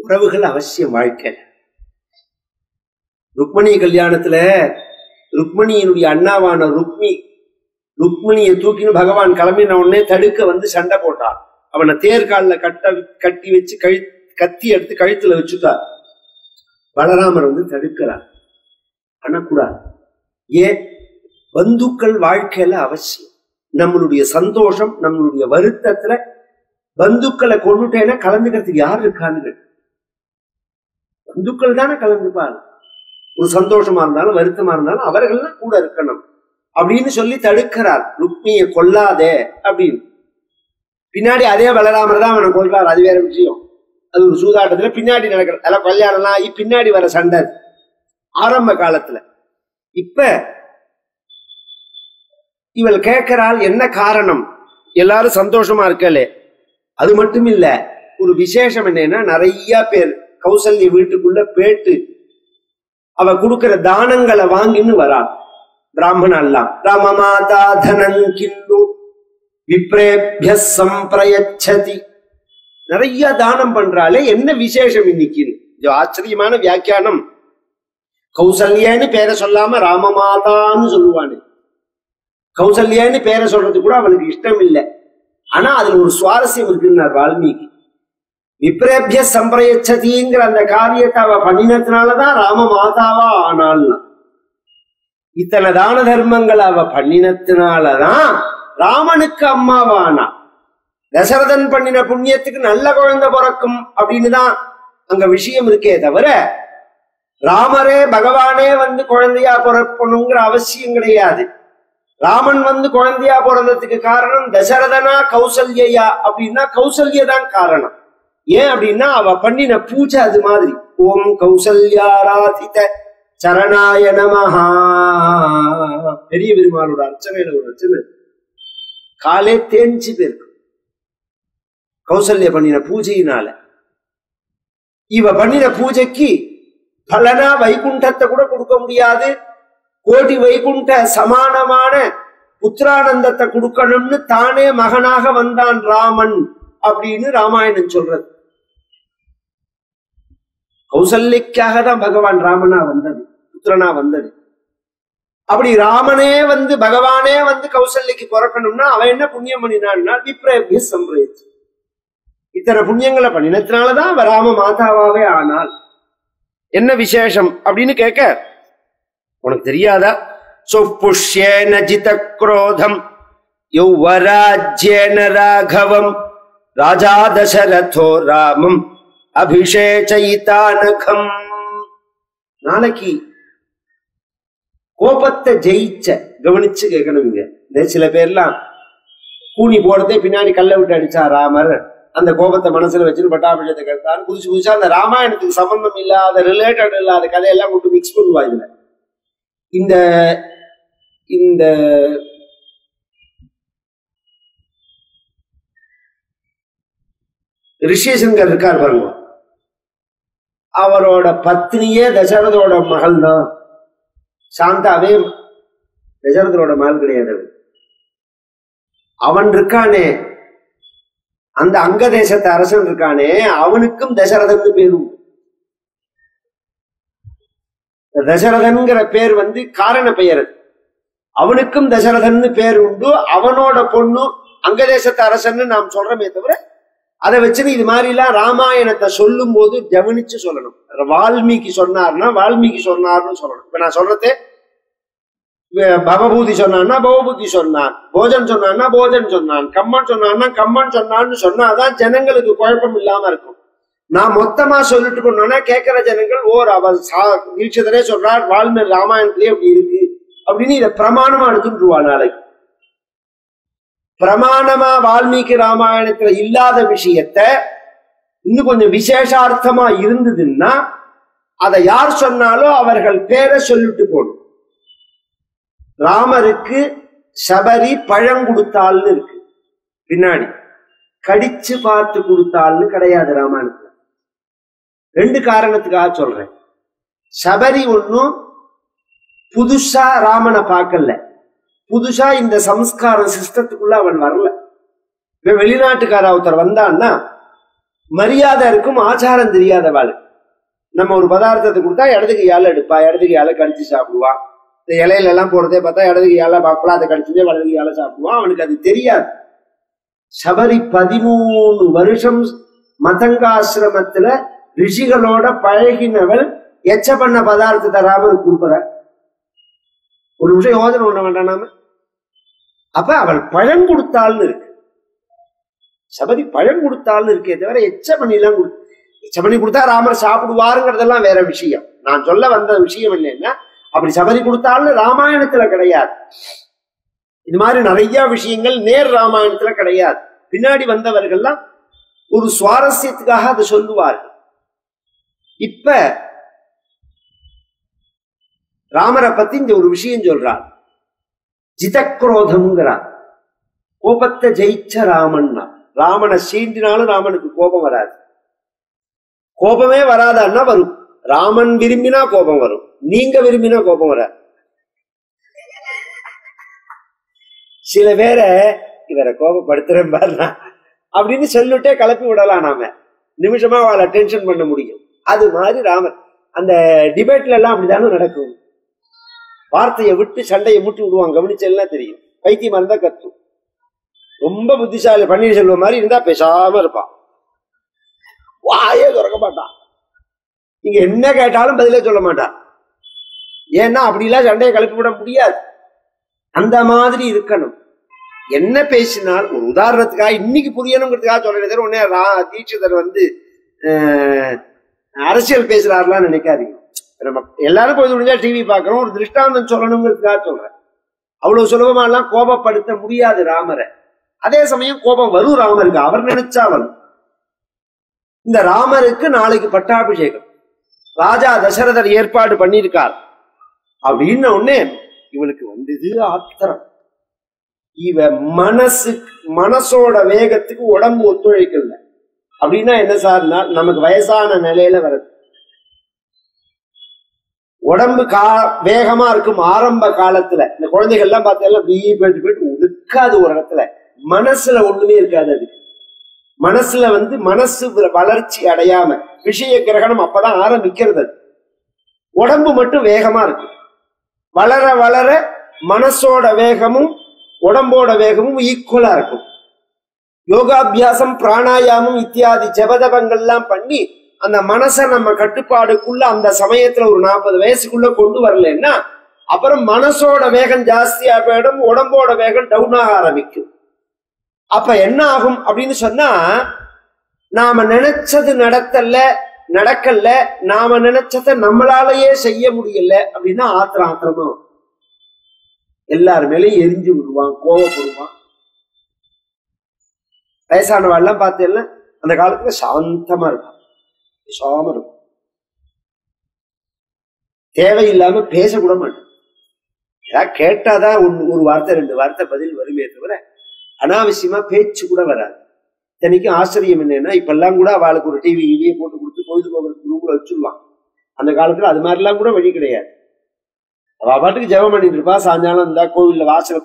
உறவுகள் அவசியம் வாழ்க்கை. ருக்மணி கல்யாணத்துல ருக்மணியினுடைய அண்ணாவான ருக்மணியை தூக்கின்னு பகவான் கிளம்பின உடனே தடுக்க வந்து சண்டை போட்டான். அவனை தேர்கால கட்டி வச்சு கத்தி எடுத்து கழுத்துல வச்சுட்டார். பலராமர் வந்து தடுக்கிறார், பண்ணக்கூடாது. ஏன்? பந்துக்கள் வாழ்க்கையில அவசியம். நம்மளுடைய சந்தோஷம், நம்மளுடைய வருத்தத்துல பந்துக்களை கொண்டுட்டேன்னா கலந்துக்கிறதுக்கு யார் இருக்கான்னு? பந்துக்கள் தானே கலந்துப்பாங்க. ஒரு சந்தோஷமா இருந்தாலும் வருத்தமா இருந்தாலும் அவர்கள்லாம் கூட இருக்கணும் அப்படின்னு சொல்லி தடுக்கிறார். ருக்மியை கொல்லாதே அப்படின்னு. பின்னாடி அதே பலராமர் தான் அவனை கொல்றார். அது வேற விஷயம். அது ஒரு சூதாட்டத்துல பின்னாடி நடக்கிறது. அதெல்லாம் கல்யாணம்லாம் ஆகி பின்னாடி வர சண்டை ஆரம்ப காலத்துல. இப்ப இவள் கேட்கிறாள், என்ன காரணம்? எல்லாரும் சந்தோஷமா இருக்கலே. அது மட்டும் இல்ல, ஒரு விசேஷம் என்னன்னா, நிறைய பேர் கௌசல்ய வீட்டுக்குள்ள பேட்டு அவ கொடுக்கிற தானங்களை வாங்கின்னு வரா. பிராமணெல்லாம் ராமமாதா தனன் கிந்து விப்ரேபிய சம்பிரயச்சதி, நிறைய தானம் பண்றாளே, என்ன விசேஷம் இன்னைக்கு? ஆச்சரியமான வியாக்கியானம். கௌசல்யன்னு பேரை சொல்லாம ராமமாதான்னு சொல்லுவானு. கௌசல்யன்னு பேரை சொல்றது கூட அவளுக்கு இஷ்டம் இல்லை. ஆனா அதுல ஒரு சுவாரஸ்யம் இருக்குன்னார் வால்மீகி. விப்ரேபிய சம்பிரயச்சதிங்கிற அந்த காரியத்தை அவ பண்ணினத்தினாலதான் ராம மாதாவா ஆனாள்னா. இத்தனை தான தர்மங்கள் அவ பண்ணினத்தினாலதான் ராமனுக்கு அம்மாவானா. தசரதன் பண்ணின புண்ணியத்துக்கு நல்ல குழந்தை பிறக்கும் அப்படின்னு தான் அங்க விஷயம் இருக்கே தவிர, ராமரே பகவானே வந்து குழந்தையா பிறக்கணுங்கிற அவசியம் கிடையாது. ராமன் வந்து குழந்தையா பிறந்ததுக்கு காரணம் தசரதனா கௌசல்யா அப்படின்னா கௌசல்யதான் காரணம். ஏன் அப்படின்னா அவ பண்ணின பூஜை அது மாதிரி. ஓம் கௌசல்யாராதித சரணாய நமஹா. பெரிய பெருமாளோட அர்ச்சனையில ஒரு அர்ச்சனை காலே தேஞ்சு போயிருக்கு கௌசல்ய பண்ணின பூஜையினால. இவ பண்ணின பூஜைக்கு பலனா வைகுண்டத்தை கூட கொடுக்க முடியாது. கோடி வைகுண்ட சமானமான புத்திரானந்தத்தை கொடுக்கணும்னு தானே மகனாக வந்தான் ராமன் அப்படின்னு ராமாயணம் சொல்றது. கௌசல்யக்காக தான் பகவான் ராமனா வந்தது, புத்திரனா வந்தது. அப்படி ராமனே வந்து பகவானே வந்து கௌசல்யக்கு பிறக்கணும்னா அவன் என்ன புண்ணியம் பண்ணினான்னா விப்ரேபிய சம்பிரயச்சு. இத்தனை புண்ணியங்களை பண்ணினத்தினாலதான் ராம மாதாவாவே ஆனால். என்ன விசேஷம் அப்படின்னு கேட்க, உனக்கு தெரியாதா? சுப்புஷ்யேன ஜித க்ரோதம் யௌவராஜ்யேன ராகவம் ராஜா தசரதோ ராமம் அபிஷேகிதானகம். நாளைக்கு கோபத்தை ஜெயிச்ச, கவனிச்சு கேட்கணும். இங்க சில பேர்லாம் கூனி போறதே பின்னாடி கல்ல விட்டு அடிச்சா ராமர், அந்த கோபத்தை மனசுல வச்சுன்னு பட்டாபிஷத்தை கேட்டான்னு புதுசு புதுசா அந்த ராமாயணத்துக்கு சம்பந்தம் இல்லாத ரிலேட்டட் இல்லாத கதையெல்லாம் கொண்டு மிக்ஸ் பண்ணுவா. இதுல இந்த இந்த ரிஷிசங்கர் இருக்கார் பாருங்க, அவரோட பத்னியே தசரதோட மகள் தான். சாந்தாவே தசரதோட மகள் கிடையாது. அவன் இருக்கானே, அந்த அங்க தேசத்து அரசன் இருக்கானே, அவனுக்கும் தசரதன் பேரும். தசரதன்கிற பேர் வந்து காரண பெயர். அவனுக்கும் தசரதன் பேர் உண்டு. அவனோட பொண்ணு அங்க தேசத்து அரசன் நாம் சொல்றமே தவிர, அதை வச்சுன்னு இது மாதிரி எல்லாம் ராமாயணத்தை சொல்லும் போது கவனிச்சு சொல்லணும். வால்மீகி சொன்னார்னா வால்மீகி சொன்னார்னு சொல்லணும். இப்ப நான் சொல்றதே பவபூதி சொன்னான்னா பவபூதி சொன்னான், போஜன் சொன்னான்னா போஜன் சொன்னான், கம்மன் சொன்னான்னா கம்மன் சொன்னான்னு சொன்னாதான் ஜனங்களுக்கு குழப்பம் இல்லாம இருக்கும். நான் மொத்தமா சொல்லிட்டு போனோம்னா கேட்கிற ஜனங்கள் அவர் தீட்சிதரே சொல்றார் வால்மீகி ராமாயணத்திலேயே அப்படி இருக்கு அப்படின்னு இதை பிரமாணமா எடுத்துட்டுருவா. நாளைக்கு பிரமாணமா வால்மீகி ராமாயணத்துல இல்லாத விஷயத்த இன்னும் கொஞ்சம் விசேஷார்த்தமா இருந்ததுன்னா அதை யார் சொன்னாலும் அவர்கள் பேரை சொல்லிட்டு போகணும். ராமருக்கு சபரி பழம் கொடுத்தாள்னு இருக்கு, பின்னாடி கடிச்சு பார்த்து கொடுத்தாள்னு கிடையாது ராமாயணத்துல. 2 காரணத்துக்காக சொல்றேன். சபரி ஒன்னும் புதுசா ராமனை பார்க்கல, புதுசா இந்த சம்ஸ்கார சிஸ்டத்துக்குள்ள அவன் வரல. இப்ப வெளிநாட்டுக்கார ஒருத்தர் வந்தான்னா மரியாதை இருக்கும், ஆச்சாரம் தெரியாதவாள். நம்ம ஒரு பதார்த்தத்தை கொடுத்தா இடதுக்கு யாழ எடுப்பா, இடதுக்கு யாழ கடிச்சு சாப்பிடுவா. இந்த இலையில எல்லாம் போறதே பார்த்தா இடதுக்கு யாழ பாப்பலாம், அதை கடிச்சுட்டே வலதுக்கு யாழ சாப்பிடுவான். அவனுக்கு அது தெரியாது. சபரி 13 வருஷம் மதங்காசிரமத்துல ரிஷிகளோட பழகினவள் எச்ச பண்ண பதார்த்தத்தை ராமனுக்கு கொடுக்குற. ஒரு நிமிஷம் யோசனை பண்ண வேண்டாம் நாம. அப்ப அவள் பழம் கொடுத்தாள்னு இருக்கு, சபரி பழம் கொடுத்தாள்னு இருக்கே தவிர எச்ச பண்ணி எல்லாம் எச்ச பண்ணி கொடுத்தா ராமர் சாப்பிடுவாருங்கிறதெல்லாம் வேற விஷயம். நான் சொல்ல வந்த விஷயம் என்னன்னா, அப்படி சபரி கொடுத்தாள்னு ராமாயணத்துல கிடையாது. இது மாதிரி நிறைய விஷயங்கள் நேர் ராமாயணத்துல கிடையாது. பின்னாடி வந்தவர்கள்லாம் ஒரு சுவாரஸ்யத்துக்காக அதை சொல்லுவார்கள். இப்ப ராமரை பத்தி இந்த ஒரு விஷயம் சொல்றார், ஜிதக்ரோதம்ங்கிறார். கோபத்தை ஜெயிச்ச ராமன்னா, ராமனை சீண்டினாலும் ராமனுக்கு கோபம் வராது. கோபமே வராதான்னா வரும். ராமன் விரும்பினா கோபம் வரும், நீங்க விரும்பினா கோபம் வராது. சில பேரை இவரை கோபப்படுத்துறேன் பாருனா அப்படின்னு சொல்லிட்டே கலப்பி விடலாம், நாம நிமிஷமா அவளை டென்ஷன் பண்ண முடியும். அது மாதிரி ராமர் அந்த டிபேட்ல எல்லாம் அப்படிதானே நடக்கும். வார்த்தையை விட்டு சண்டையை முட்டி விடுவாங்க, கவனிச்செல்லாம் தெரியும். பைத்தியமா இருந்தா கத்தும். ரொம்ப புத்திசாலி பன்னீர்செல்வம் மாதிரி இருந்தா பேசாம இருப்பான், வாயே திறக்க மாட்டான். நீங்க என்ன கேட்டாலும் பதிலே சொல்ல மாட்டான். ஏன்னா அப்படிலாம் சண்டையை கலப்பி விட முடியாது. அந்த மாதிரி இருக்கணும். என்ன பேசினால் ஒரு உதாரணத்துக்காக இன்னைக்கு புரியணுங்கிறதுக்காக சொல்றேன். உடனே தீட்சிதர் அரசியல் பேசுறாருலாம் நினைக்காதீங்க. நம்ம எல்லாரும் போய் முடிஞ்சா டிவி பாக்குறோம், ஒரு திருஷ்டாந்தம் சொல்லணுங்கிறதுக்காக சொல்றேன். அவ்வளவு சுலபமா எல்லாம் கோபப்படுத்த முடியாது ராமரை. அதே சமயம் கோபம் வரும் ராமருக்கு, அவர் நினைச்சா வரும். இந்த ராமருக்கு நாளைக்கு பட்டாபிஷேகம் ராஜா தசரதர் ஏற்பாடு பண்ணியிருக்கார். அப்படின்னு உடனே இவளுக்கு வந்தது ஆத்திரம். இவ மனசோட வேகத்துக்கு உடம்பு ஒத்துழைக்கல. அப்படின்னா என்ன சார்னா, நமக்கு வயசான நிலையில வருது. உடம்பு வேகமா இருக்கும் ஆரம்ப காலத்துல. இந்த குழந்தைகள் எல்லாம் பார்த்தா அப்படியே போயிட்டு போயிட்டு ஒதுக்காது ஒரு இடத்துல. மனசுல ஒண்ணுமே இருக்காது. அதுக்கு மனசுல மனசு வளர்ச்சி அடையாம விஷய கிரகணம் அப்பதான் ஆரம்பிக்கிறது. உடம்பு மட்டும் வேகமா இருக்கு. வளர வளர மனசோட வேகமும் உடம்போட வேகமும் ஈக்குவலா இருக்கும். யோகாபியாசம் பிராணாயாமம் இத்தியாதி ஜபதபங்கள்லாம் பண்ணி அந்த மனசை நம்ம கட்டுப்பாடுக்குள்ள அந்த சமயத்துல ஒரு 40 வயசுக்குள்ள கொண்டு வரலன்னா அப்புறம் மனசோட வேகம் ஜாஸ்தியா போயிடும், உடம்போட வேகம் டவுன் ஆக ஆரம்பிக்கும். அப்ப என்ன ஆகும் அப்படின்னு சொன்னா, நாம நினைச்சது நடக்கல, நாம நினைச்சத நம்மளாலேயே செய்ய முடியல அப்படின்னா ஆத்திரமா எல்லாரு மேலேயும் எரிஞ்சு விடுவான், கோவப்படுவான். வயசானவாள்லாம் பார்த்தேன்னா அந்த காலத்துல சாந்தமா இருக்கும், பேசாம இருக்கும், தேவையில்லாம பேசக்கூட மாட்டேன். ஏதாவது கேட்டாதான் ஒரு வார்த்தை 2 வார்த்தை பதில் வருமே தவிர அனாவசியமா பேச்சு கூட வராது. இத்தனைக்கும் ஆச்சரியம் என்னன்னா, இப்பெல்லாம் கூட அவளுக்கு ஒரு டிவி போட்டு கொடுத்து பொழுதுபோக்கு ரூம்ல வச்சுருவான். அந்த காலத்துல அது மாதிரிலாம் கூட வழி கிடையாது. அவ பாட்டுக்கு ஜெபம் பண்ணிட்டு இருப்பா. சாயங்காலம் இருந்தா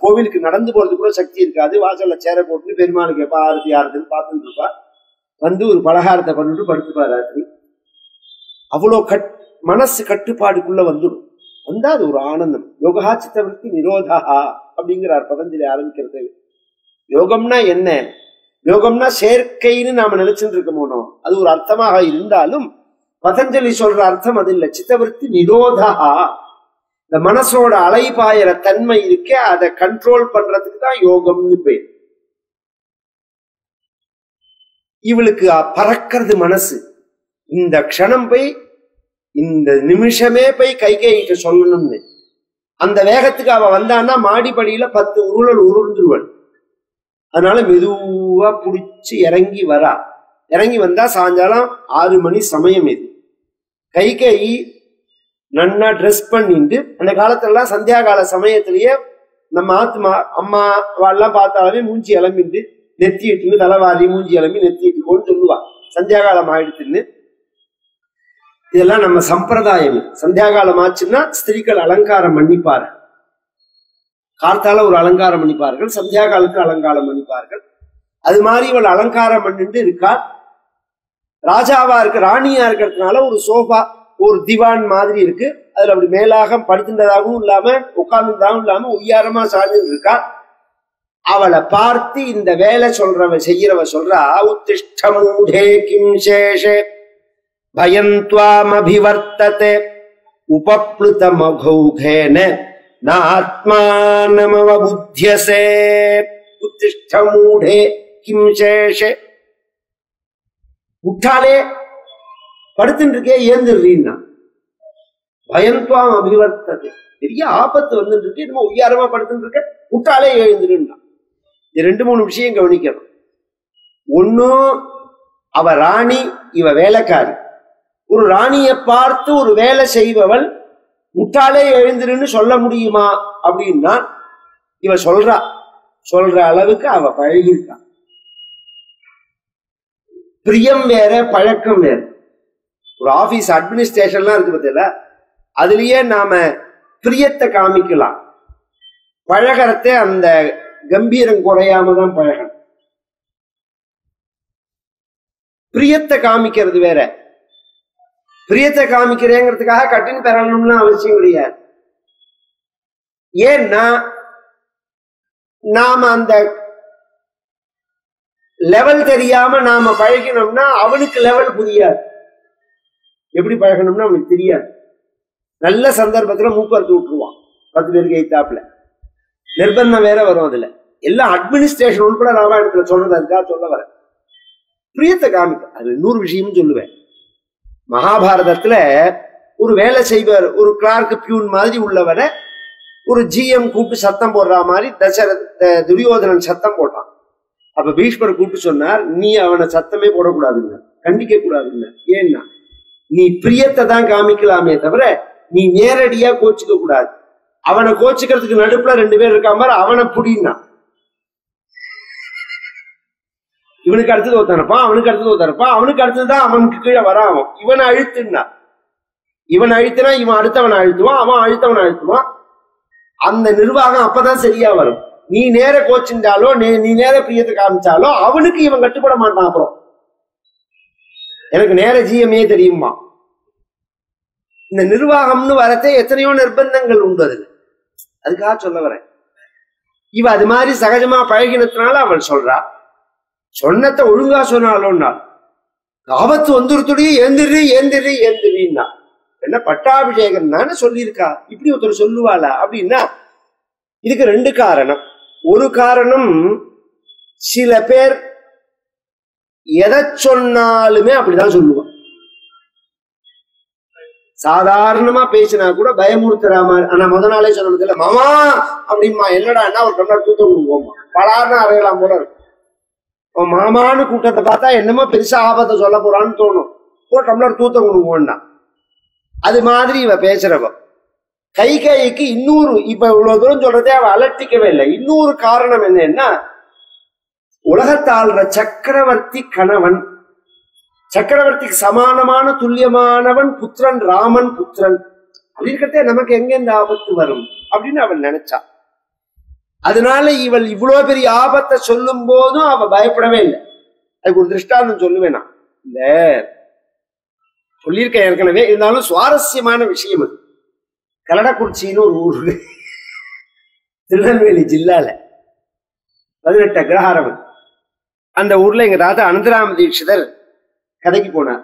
கோவிலுக்கு நடந்து போறது கூட சக்தி இருக்காது. வாசல்ல சேர போட்டு பெருமாளுக்கு எப்ப ஆரத்தி ஆறுதுன்னு பார்த்துட்டு இருப்பா. ஒரு பலகாரத்தை பண்ணிட்டு படுத்துப்பா ராத்திரி. அவ்வளோ மனசு கட்டுப்பாடுக்குள்ள வந்துடும். வந்தா அது ஒரு ஆனந்தம். யோகா சித்தவருத்தி நிரோதா அப்படிங்கிறார் பதஞ்சலி ஆரம்பிக்கிறது. யோகம்னா என்ன? யோகம்னா சேர்க்கைன்னு நாம நினைச்சுட்டு இருக்க போனோம். அது ஒரு அர்த்தமாக இருந்தாலும் பதஞ்சலி சொல்ற அர்த்தம் அது இல்ல. சித்தவருத்தி நிரோதா, இந்த மனசோட அலைபாயிற தன்மை இருக்க அதை கண்ட்ரோல் பண்றதுக்கு தான் யோகம்னு பேர். இவளுக்கு பறக்கிறது மனசு. இந்த க்ஷணம் போய் இந்த நிமிஷமே போய் கைகேயிட்ட சொல்லணும்னு. அந்த வேகத்துக்கு அவ வந்தான்னா மாடிப்படியில 10 உருளல் உருண்டுருவள். அதனால மெதுவா புடிச்சு இறங்கி வரா. இறங்கி வந்தா சாயங்காலம் 6 மணி சமயம். இது கைகேயி நன்னா ட்ரெஸ் பண்ணிட்டு, அந்த காலத்துல எல்லாம் சந்தியா கால சமயத்திலேயே நம்ம ஆத்மா அம்மா எல்லாம் பார்த்தாலே மூஞ்சி இளம்பிட்டு நெத்தி இட்டுன்னு தலைவாரி மூஞ்சி இளம்பி நெத்தி இட்டுக்கோன்னு சொல்லுவா, சந்தியா காலம் ஆயிடுத்துன்னு. இதெல்லாம் நம்ம சம்பிரதாயம். சந்தியா காலம் ஆச்சுன்னா ஸ்திரீகள் அலங்காரம் பண்ணிப்பார்கள். கார்த்தால ஒரு அலங்காரம் பண்ணிப்பார்கள், சந்தியா காலத்துல அலங்காரம் பண்ணிப்பார்கள். அது மாதிரி இவள் அலங்காரம் பண்ணிட்டு இருக்கா. ராஜாவா இருக்க ராணியா இருக்கிறதுனால ஒரு சோஃபா, ஒரு திவான் மாதிரி இருக்கு. அதுல அப்படி மேலாக படுத்துட்டதாகவும் இல்லாம உட்கார்ந்துதாகவும் இல்லாம உய்யாரமா சார்ந்து இருக்கா. அவளை பார்த்து இந்த வேலை செய்யறவ சொல்றா, உத்திஷ்டமூடே கிம் சேஷே பயந்த்வாமபிவர்த்ததே உபப்ளுதமகௌகேன நாத்மானமவபுத்யசே. உத்திஷ்டமூடே கிம் சேஷே, முட்டாளே படுத்துட்டு இருக்கே ஏந்துடுறீன்னா. பயந்த்வாம் அபிவர்த்தது, பெரிய ஆபத்து வந்துட்டு இருக்கு, நம்ம உய்யாரமா படுத்துட்டு இருக்க, முட்டாளே எழுந்துருன்னா. இது 2-3 விஷயம் கவனிக்கணும். ஒன்னும் அவ ராணி, இவ வேலைக்காரி. ஒரு ராணியை பார்த்து ஒரு வேலை செய்பவள் முட்டாளே எழுந்துருன்னு சொல்ல முடியுமா அப்படின்னா, இவ சொல்ற அளவுக்கு அவ பழகிருக்கா. பிரியம் வேற பழக்கம் வேற. ஒரு ஆபீஸ் அட்மினிஸ்ட்ரேஷன்லாம் இருக்கு பத்தியில, அதுலயே நாம பிரியத்தை காமிக்கலாம். பழகிறத அந்த கம்பீரம் குறையாம தான் பழகணும். பிரியத்தை காமிக்கிறது வேற. பிரியத்தை காமிக்கிறேங்கிறதுக்காக கட்டின் பெறணும்னு அவசியம் கிடையாது. ஏன்னா நாம அந்த லெவல் தெரியாம நாம பழகினோம்னா அவனுக்கு லெவல் புரியாது. எப்படி பழகணும்னா அவனுக்கு தெரியாது. நல்ல சந்தர்ப்பத்துல மூக்கறுத்து விட்டுருவான் 10 பேருக்கு எய்த்தாப்புல. நிர்பந்தம் வேற வரும். அதுல எல்லாம் அட்மினிஸ்ட்ரேஷன் உட்பட ராமாயணத்துல சொல்றது. அதுக்காக சொல்ல வர பிரியத்தை காமிக்க. அது 100 விஷயமும் சொல்லுவேன். மகாபாரதத்துல ஒரு வேலை செய்வார், ஒரு கிளார்க் பியூன் மாதிரி உள்ளவரை ஒரு ஜிஎம் கூப்பிட்டு சத்தம் போடுற மாதிரி துரியோதனன் சத்தம் போட்டான். அப்ப பீஷ்மர் கூப்பிட்டு சொன்னார், நீ அவனை சத்தமே போடக்கூடாதுங்க, கண்டிக்க கூடாதுங்க. ஏன்னா நீ பிரியத்தை தான் காமிக்கலாமே தவிர நீ நேரடியா கோச்சிக்க கூடாது. அவனை கோச்சிக்கிறதுக்கு நடுப்புல 2 பேர் இருக்கா மாதிரி அவனை புடினா. இவனுக்கு அடுத்தது ஒருத்தனப்பான், அவனுக்கு அடுத்தது ஒருத்தனப்பான், அவனுக்கு அடுத்ததுதான் அவனுக்கு கீழே வரான். இவனை அழுத்துனா, இவன் அழுத்தினா இவன் அடுத்தவனை அழுத்துவான், அவன் அழுத்தவனை அழுத்துவான். அந்த நிர்வாகம் அப்பதான் சரியா வரும். நீ நேர கோச்சிருந்தாலோ நீ நேர பிரியத்தை காமிச்சாலோ அவனுக்கு இவன் கட்டுப்பட மாட்டான். அப்புறம் எனக்கு நேர ஜிஎம்ஏ தெரியுமா. இந்த நிர்வாகம்னு வரத்தே எத்தனையோ நிர்பந்தங்கள் உண்டு. அதுக்காக சொல்ல வரேன். இவ அது மாதிரி சகஜமா பழகினதுனால அவள் சொல்றா. சொன்னத்தை ஒழுங்கா சொன்னாலோன்னா ஆபத்து வந்துருத்துடைய ஏந்திரின்னா என்ன பட்டாபிஷேகம் தானே சொல்லியிருக்கா. இப்படி ஒருத்தர் சொல்லுவாளா அப்படின்னா இதுக்கு 2 காரணம். ஒரு காரணம், சில பேர் எதை சொன்னாலுமே அப்படிதான் சொல்லுவான். சாதாரணமா பேசினா கூட பயமுறுத்துற மாதிரி. ஆனா முத நாளே சொன்னது இல்ல, மாமா அப்படின்மா. என்னடா ஒரு டம்ளர் தூத்த கொடுப்போமா, பலார்னு அறையலாம் போல இருக்கும். மாமான்னு கூட்டத்தை பார்த்தா என்னமோ பெருசா ஆபத்தை சொல்ல போறான்னு தோணும். ஒரு டம்ளர் தூத்த கொடுப்போம்னா அது மாதிரி இவ பேசுறவ. கைகைக்கு இன்னொரு, இப்ப இவ்வளவு தூரம் சொல்றதே அவ அலட்டிக்கவே இல்லை. இன்னொரு காரணம் என்னன்னா, உலகத்தாள்ற சக்கரவர்த்தி கணவன், சக்கரவர்த்திக்கு சமானமான துல்லியமானவன் புத்திரன், ராமன் புத்திரன். அப்படி இருக்கிறதே நமக்கு எங்க இந்த ஆபத்து வரும் அப்படின்னு அவள் நினைச்சா. அதனால இவள் இவ்வளவு பெரிய ஆபத்தை சொல்லும் போதும் அவ பயப்படவே இல்லை. அதுக்கு ஒரு திருஷ்டாந்தம் சொல்லுவேன் நான். இந்த சொல்லியிருக்கேன் ஏற்கனவே, இருந்தாலும் சுவாரஸ்யமான விஷயம் அது. கலடக்குறிச்சின்னு ஒரு ஊரு, திருநெல்வேலி ஜில்லால 18 அக்ரஹாரம். அந்த ஊர்ல எங்க தாத்தா அனந்தராம தீட்சிதர் கதைக்கு போனார்.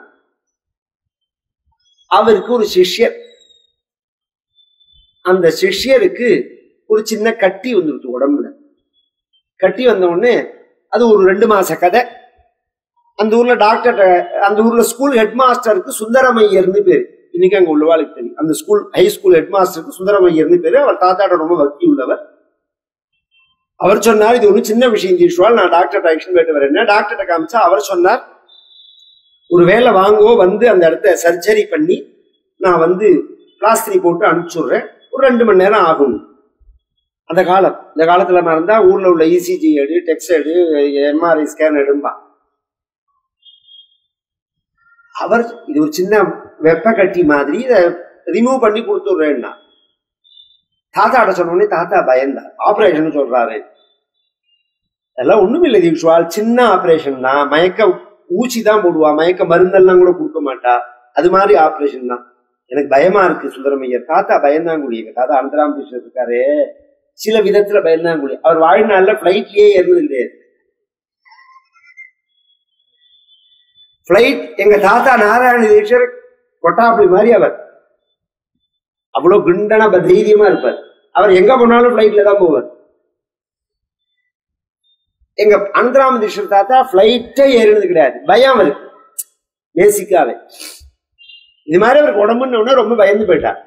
அவருக்கு ஒரு சிஷ்யர். அந்த சிஷ்யருக்கு ஒரு சின்ன கட்டி வந்துருச்சு உடம்புல. கட்டி வந்த உடனே அது ஒரு 2 மாச கதை. அந்த ஊர்ல டாக்டர், அந்த ஊர்ல ஸ்கூல் ஹெட் மாஸ்டருக்கு சுந்தரமையர்னு பேரு. இன்னைக்கு அங்க உள்ளவாளுக்கு தெரியும். அந்த ஸ்கூல் ஹை ஸ்கூல் ஹெட் மாஸ்டருக்கு சுந்தரமையர்னு பேரு. அவர் தாத்தாட்ட ரொம்ப பக்தி உள்ளவர். அவர் சொன்னார், இது ஒன்றும் சின்ன விஷயம் தீஷ்வால், நான் டாக்டர் ஆக்ஷன் போயிட்டு வரேன். டாக்டர்கிட்ட காமிச்சா அவர் சொன்னார், ஒரு வேலை வாங்குவோ வந்து அந்த இடத்த சர்ஜரி பண்ணி நான் வந்து பிளாஸ்திரி போட்டு அனுப்பிச்சுடுறேன், ஒரு 2 மணி நேரம் ஆகும். அந்த காலம், இந்த காலத்துல மறந்தா ஊர்ல உள்ள இசிஜி எடு, டெக்ஸ்ட் எடு, எம்ஆர்ஐ ஸ்கேன் எடும்பா. அவர் இது ஒரு சின்ன வெப்ப கட்டி மாதிரி இதை ரிமூவ் பண்ணி கொடுத்துடுறேன்னா, தாத்தாட்ட சொன்ன உடனே தாத்தா பயந்தா. ஆபரேஷன் சொல்றாரு. அதெல்லாம் ஒண்ணும் இல்லை தீக்ஷுவால், சின்ன ஆபரேஷன் தான், மயக்க ஊசி தான் போடுவா, மயக்க மருந்தெல்லாம் கூட கொடுக்க மாட்டா, அது மாதிரி ஆபரேஷன் தான். எனக்கு பயமா இருக்கு சுந்தரமையர். தாத்தா பயந்தாங்குடிய, தாத்தா அனந்தராம் கிருஷ்ணர் இருக்காரு, சில விதத்துல பயந்தாங்குடி. அவர் வாழ்நாள்ல பிளைட்லயே ஏறினது கிடையாது. பிளைட், எங்க தாத்தா நாராயண தீட்சர் கொட்டாப்பி மாதிரி அவர், அவ்வளவு குண்டனா தைரியமா இருப்பார். அவர் எங்க போனாலும் பிளைட்ல தான் போவார். எங்க அனந்தராம தீட்சர் தாத்தா பிளைட்டே ஏறினது கிடையாது, பயம் அவருக்கு பேசிக்காவே. இது மாதிரி அவருக்கு உடம்புன்னு ரொம்ப பயந்து போயிட்டார்.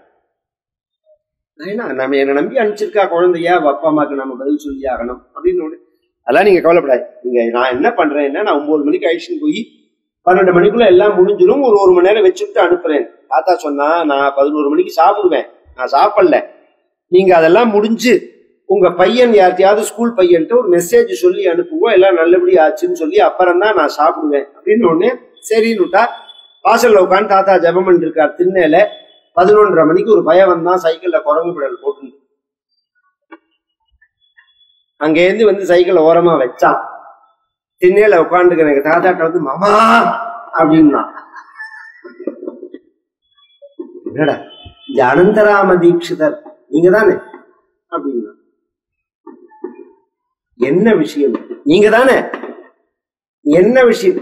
நம்ம என்ன நம்பி அனுப்பிச்சிருக்கா குழந்தையா, அப்பா அம்மாக்கு நம்ம பதில் சொல்லி ஆகணும் அப்படின்னு. அதெல்லாம் நீங்க கவலைப்படாது. நீங்க நான் என்ன பண்றேன்னா, நான் 9 மணிக்கு அழிச்சுன்னு போய் 12 மணிக்குள்ள எல்லாம் முடிஞ்சிடும், ஒரு 1 மணி நேரம் வச்சுட்டு அனுப்புறேன். தாத்தா சொன்னா, நான் 11 மணிக்கு சாப்பிடுவேன், நான் சாப்பிடல, நீங்க அதெல்லாம் முடிஞ்சு உங்க பையன் யார்த்தையாவது ஸ்கூல் பையன்ட்டு ஒரு மெசேஜ் சொல்லி அனுப்புவோம், எல்லாம் நல்லபடி ஆச்சுன்னு சொல்லி அப்புறம் தான் நான் சாப்பிடுவேன் அப்படின்னு ஒண்ணு. சரின்னுட்டா வாசல்ல உட்காந்து தாத்தா ஜபம் பண்ணி இருக்கார். திண்ணையில 11:30 மணிக்கு ஒரு பையன் வந்தான், சைக்கிள்ல குரங்கு பிடல் போட்டு அங்கேருந்து வந்து சைக்கிளை ஓரமா வச்சான். திண்ணையில உட்காந்துக்கிற எங்க தாத்தாட்ட வந்து மாமா அப்படின்னா, என்னடா இந்த அனந்தராம தீட்சிதர் நீங்க தானே அப்படின்னா, என்ன விஷயம், நீங்க தானே, என்ன விஷயம்,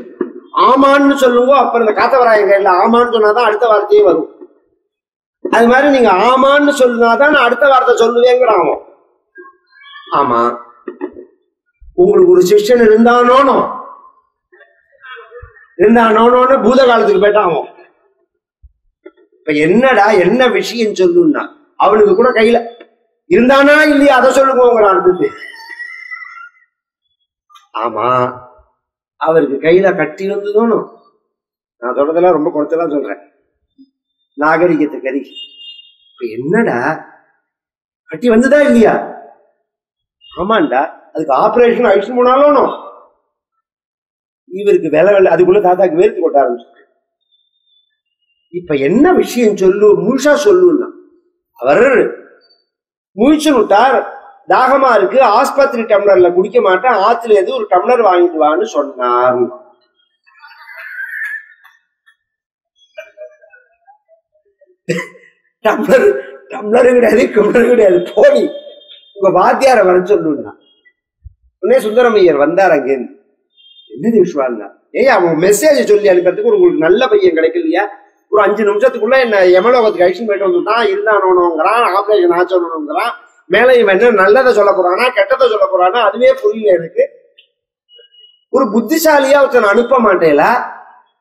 ஆமான்னு சொல்லுங்க. அப்புறம் இந்த காத்தவராயன் கையில ஆமான்னு சொன்னாதான் அடுத்த வார்த்தையே வரும். அது மாதிரி நீங்க ஆமான்னு சொல்லுனாதான் நான் அடுத்த வார்த்தை சொல்லுவேங்கிறாங்க. ஆமா, உங்களுக்கு ஒரு சிஷ்யன் இருந்தானோன்னு பூத காலத்துக்கு போயிட்டாங்க. இப்ப என்னடா என்ன விஷயம் சொல்லுன்னா, அவனுக்கு கூட கையில இருந்தானா இல்லையா அதை சொல்லுங்க அடுத்தது. ஆமா, அவருக்கு கையில கட்டி வந்ததோனோ. நான் சொல்றதெல்லாம் ரொம்ப குறைச்சலாம் சொல்றேன், நாகரிகத்துக்கு கறி. இப்ப என்னடா கட்டி வந்ததா இல்லையா? ஆமாண்டா, அதுக்கு ஆபரேஷன் அழிச்சு போனாலும் இவருக்கு வேலை அதுக்குள்ள தாத்தாக்கு வேர்த்து கொட்ட ஆரம்பிச்சு. இப்ப என்ன விஷயம் சொல்லு, முழுசா சொல்லுன்னா. அவர் முழிச்சு விட்டார், தாகமா இருக்கு, ஆஸ்பத்திரி டம்ளர்ல குடிக்க மாட்டேன், ஆத்துல எது ஒரு டம்ளர் வாங்கிட்டு வான்னு சொன்னார். டம்ளரு கிடையாது, கும்ளரு கிடையாது, போடி உங்க வாத்தியார வர சொல்லுன்னா. உடனே சுந்தரமையர் வந்தார் அங்கேருந்து. என்ன விஷயம்னா, அவன் மெசேஜ் சொல்லி அனுப்புறதுக்கு உங்களுக்கு நல்ல பையன் கிடைக்கலையா, ஒரு 5 நிமிஷத்துக்குள்ள என்ன எமலோகத்துக்கு அழிச்சுன்னு போயிட்டு வந்துட்டான், இருந்தானோங்கிறான், ஆபரேஷன் ஆச்சோனுங்கிறான், மேல இவன் என்ன நல்லதை சொல்ல போறானா கெட்டதை சொல்ல போறானா அதுவே புரியல எனக்கு. ஒரு புத்திசாலியா ஒருத்தன் அனுப்ப மாட்டேல,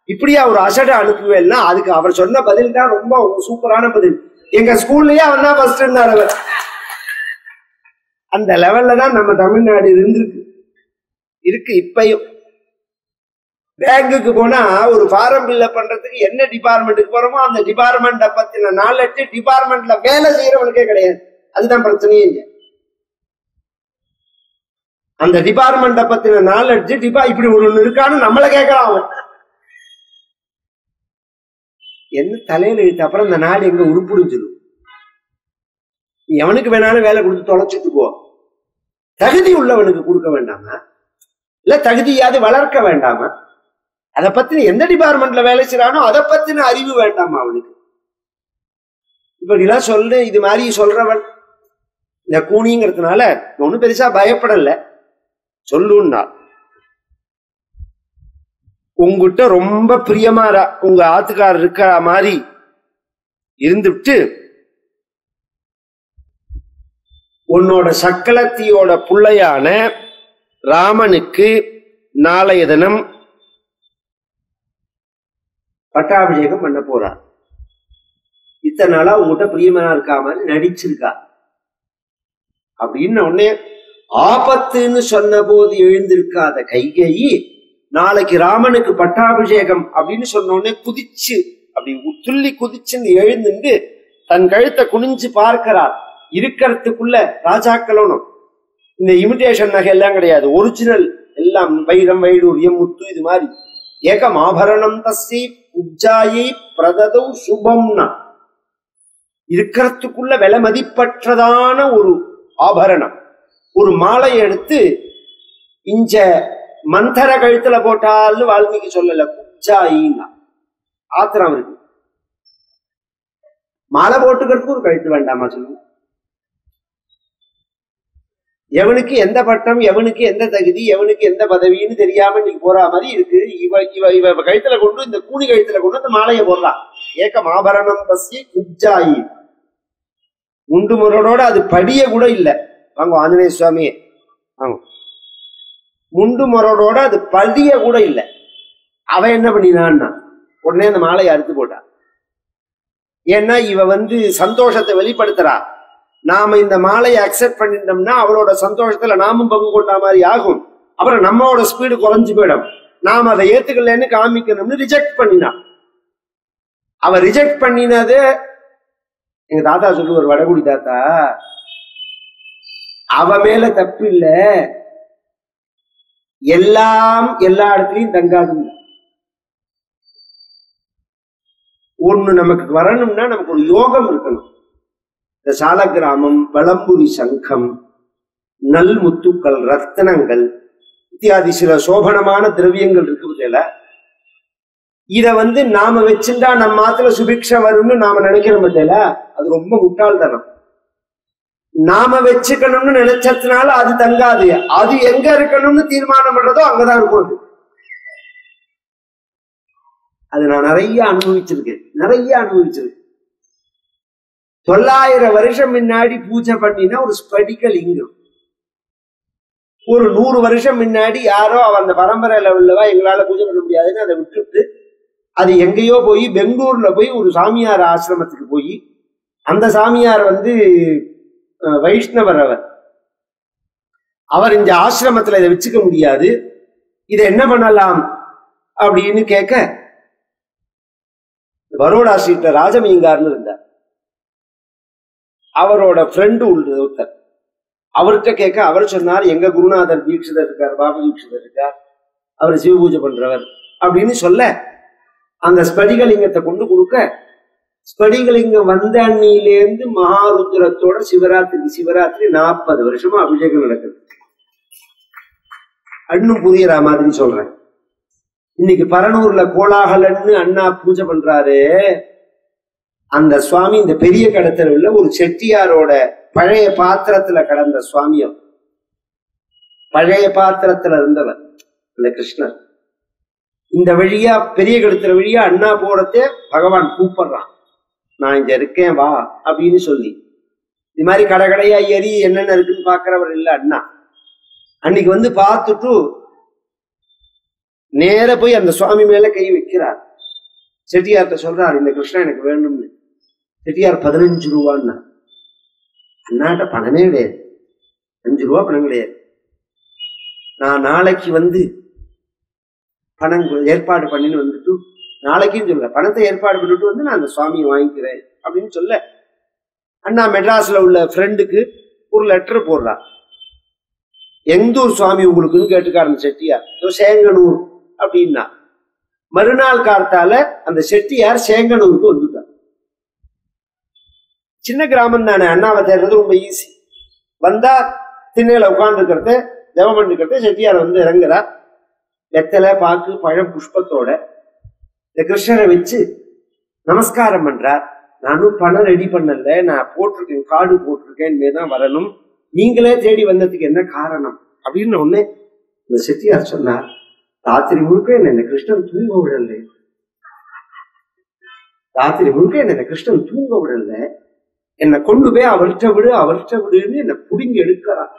இப்படியா ஒரு அசடை அனுப்புவேன்னா அதுக்கு அவர் சொன்ன பதில் தான் ரொம்ப சூப்பரான பதில். எங்க ஸ்கூல்லயே அவன் தான் ஃபர்ஸ்ட் இருந்தார். அவர் அந்த லெவல்ல தான் நம்ம தமிழ்நாடு இருக்கு இப்பயும். பேங்குக்கு போனா ஒரு ஃபாரம் ஃபில்அப் பண்றதுக்கு என்ன டிபார்ட்மெண்ட்டுக்கு போறோமோ அந்த டிபார்ட்மெண்ட்டை பத்தின நாலேஜ் டிபார்ட்மெண்ட்ல வேலை செய்யறவனுக்கே கிடையாது. அதுதான் பிரச்சனையே. அந்த டிபார்ட்மெண்ட்டை பத்தின நாலேஜ் இப்படி ஒண்ணு இருக்கான்னு நம்மள கேட்கலாம். அவன் என்ன தலையில இழுத்து அப்புறம் இந்த நாடு எங்க உருப்பிடிஞ்சிடும். எவனுக்கு வேணாலும் வேலை கொடுத்து தொலைச்சிட்டு போ, தகுதி உள்ளவனுக்கு கொடுக்க வேண்டாமா, இல்ல தகுதியாவது வளர்க்க வேண்டாமா? அதை பத்தின எந்த டிபார்ட்மெண்ட்ல வேலை செய்யறானோ அதை பத்தின அறிவு வேண்டாமா அவனுக்கு? இப்படி எல்லாம் சொல்ற, இது மாதிரி சொல்றவன் இந்த கூனிங்கிறதுனால ஒன்னும் பெருசா பயப்படல. சொல்லுன்னா உங்ககிட்ட ரொம்ப பிரியமா உங்க ஆத்துக்காரர் இருக்கிற மாதிரி இருந்துட்டு உன்னோட சக்கலத்தியோட பிள்ளையான ராமனுக்கு நாளைய தினம் பட்டாபிஷேகம் பண்ண போறார். இத்தனை நாளா உங்ககிட்ட பிரியமனா இருக்கா மாதிரி நடிச்சிருக்கா. அப்படின்னு உடனே ஆபத்துன்னு சொன்ன போது எழுந்திருக்காத கைகேயி நாளைக்கு ராமனுக்கு பட்டாபிஷேகம் அப்படின்னு சொன்ன உடனே குதிச்சு அப்படி துள்ளி குதிச்சுன்னு எழுந்துட்டு தன் கழுத்தை குனிஞ்சு பார்க்கிறார். இருக்கிறதுக்குள்ள ராஜாக்களும் இந்த இமிடேஷன் நகை எல்லாம் கிடையாது, ஒரிஜினல் எல்லாம் வைரம் வைடூரியம் முத்து இது மாதிரி. ஏகம் ஆபரணம் தஸ்யை உஜ்ஜாயை பிரததௌ சுபம்னா இருக்கிறதுக்குள்ள விலை மதிப்பற்றதான ஒரு ஆபரணம், ஒரு மாலை எடுத்து இஞ்ச மந்தர கழுத்துல போட்டாலும் வால்மீகி சொல்லல, குஜ்ஜாயின்னா ஆத்திரம் இருக்கு. மாலை போட்டுக்கிறதுக்கு ஒரு கழுத்து வேண்டாமா சொல்லுங்க? எவனுக்கு எந்த பட்டம், எவனுக்கு எந்த தகுதி, எவனுக்கு எந்த பதவின்னு தெரியாம இன்னைக்கு போற மாதிரி இருக்கு. இவ கழுத்துல கொண்டு இந்த கூணி கழுத்துல கொண்டு அந்த மாலையை போடுறான். ஏக்கம் ஆபரணம் பசி குஜ்ஜாயி உண்டு முரடோட அது படிய கூட இல்லை. வாங்க ஆஞ்சநேய சுவாமியே வாங்க. முண்டு முரடோட அது படிய கூட இல்லை. அவன் என்ன பண்ணினான்னா உடனே அந்த மாலையை அறுத்து போட்டான். ஏன்னா இவ சந்தோஷத்தை வெளிப்படுத்துறா. நாம இந்த மாலையை அக்செப்ட் பண்ணிட்டோம்னா அவளோட சந்தோஷத்துல நாமும் பங்கு கொண்ட மாதிரி ஆகும். அப்புறம் நம்மளோட ஸ்பீடு குறைஞ்சு போயிடும். நாம அதை ஏத்துக்கலன்னு காமிக்கணும்னு ரிஜெக்ட் பண்ணினான். அவ ரிஜெக்ட் பண்ணினது எங்க தாத்தா சொல்லுவார், வடகுடி தாத்தா, அவ மேல தப்பு இல்ல, எல்லாம் எல்லா இடத்துலயும் தங்காது. ஒண்ணு நமக்கு வரணும்னா நமக்கு ஒரு யோகம் இருக்கணும். இந்த சால கிராமம், வளம்புரி சங்கம், நல் முத்துக்கள், ரத்தனங்கள் இத்தியாதி சில சோபனமான திரவியங்கள் இருக்கு. இத நாம வச்சிருந்தா நம்ம மாத்துல சுபிக்ஷம் வரும்னு நாம நினைக்கிறோம் பத்தியில, அது ரொம்ப முட்டாள்தனம். நாம வச்சுக்கணும்னு நினைச்சதுனால அது தங்காது. அது எங்க இருக்கணும்னு தீர்மானம் பண்றதோ அங்கதான் இருக்கும். அது நான் நிறைய அனுபவிச்சிருக்கேன். 900 வருஷம் முன்னாடி பூஜை பண்ணினா ஒரு ஸ்படிக லிங்கம். ஒரு 100 வருஷம் முன்னாடி யாரோ அந்த பரம்பரையில உள்ளவா எங்களால பூஜை பண்ண முடியாதுன்னு அதை விட்டுட்டு அது எங்கேயோ போய் பெங்களூர்ல போய் ஒரு சாமியார் ஆசிரமத்துக்கு போய் அந்த சாமியார் வைஷ்ணவர். அவர் இந்த ஆசிரமத்துல இதை வச்சுக்க முடியாது, இதை என்ன பண்ணலாம் அப்படின்னு கேட்க, பரோடா ஸ்ட்ரீட்ல ராஜமீங்கார்னு இருந்தார். அவரோட ஃப்ரெண்டு ஒருத்தர், அவர்கிட்ட கேட்க அவர் சொன்னார், எங்க குருநாதர் தீட்சிதர் இருக்கார், பாபு தீட்சிதர் இருக்கார், அவர் சிவ பூஜை பண்றவர் அப்படின்னு சொல்ல அந்த ஸ்படிகலிங்கத்தை கொண்டு கொடுக்க, ஸ்படிகலிங்கம் வந்த அன்னியிலேருந்து மகாருத்ரத்தோட சிவராத்திரி 40 வருஷமா அபிஷேகம் நடக்குது. இன்னும் புரியற மாதிரி சொல்றேன். இன்னைக்கு பரனூர்ல கோலாகலன்னு அண்ணா பூஜை பண்றாரு. அந்த சுவாமி இந்த பெரிய கடத்துல உள்ள ஒரு செட்டியாரோட பழைய பாத்திரத்துல கடந்த சுவாமியம், பழைய பாத்திரத்துல இருந்தவர் அந்த கிருஷ்ணர். இந்த வழியா பெரிய கடத்துல வழியா அண்ணா போறதே பகவான் கூப்பிடுறான், நான் இங்க இருக்கேன் வா அப்படின்னு சொல்லி. இது மாதிரி கடைக்கடையா ஏறி என்னென்ன இருக்குன்னு பாக்குறவர் இல்ல அண்ணா. அன்னைக்கு பார்த்துட்டு நேர போய் அந்த சுவாமி மேல கை வைக்கிறார். செட்டியார்கிட்ட சொல்றார், இந்த கிருஷ்ணன் எனக்கு வேணும்னு. செட்டியார் 15 ரூபான்னா. அண்ணாட்ட பணமே கிடையாது, 5 ரூபா பணம் கிடையாது. நான் நாளைக்கு பணம் ஏற்பாடு பண்ணிட்டு நாளைக்குன்னு சொல்ல, பணத்தை ஏற்பாடு பண்ணிட்டு நான் அந்த சுவாமியை வாங்கிக்கிறேன் அப்படின்னு சொல்ல, அண்ணா மெட்ராஸ்ல உள்ள ஃப்ரெண்டுக்கு ஒரு லெட்டர் போடுறார். எந்தூர் சுவாமி உங்களுக்குன்னு கேட்டுக்காரு அந்த செட்டியார். சேங்கனூர் அப்படின்னா மறுநாள் கார்த்தால அந்த செட்டியார் சேங்கனூருக்கு வந்துட்டார். சின்ன கிராமம் தானே, அண்ணாவை தேடுறது ரொம்ப ஈஸி. வந்தா திண்ணையில உட்கார்ந்து இருக்கிறத ஜெபம் பண்ணிருக்கிறத செட்டியார் இறங்குறார். வெத்தலை பாக்கு பழம் புஷ்பத்தோட இந்த கிருஷ்ணரை வச்சு நமஸ்காரம் பண்றார். நானும் பணம் ரெடி பண்ணல, நான் போட்டிருக்கேன், கார்டு போட்டிருக்கேன், இனிமேதான் வரணும், நீங்களே தேடி வந்ததுக்கு என்ன காரணம் அப்படின்னு உடனே இந்த செட்டியார் சொன்னார், ராத்திரி முழுக்க என்ன கிருஷ்ணன் தூங்க விடல, ராத்திரி முழுக்க என்ன கிருஷ்ணன் தூங்க விடல, என்னை கொண்டு போய் அவர்கிட்ட விடுன்னு என்னை புடிங்கி எடுக்கிறார்.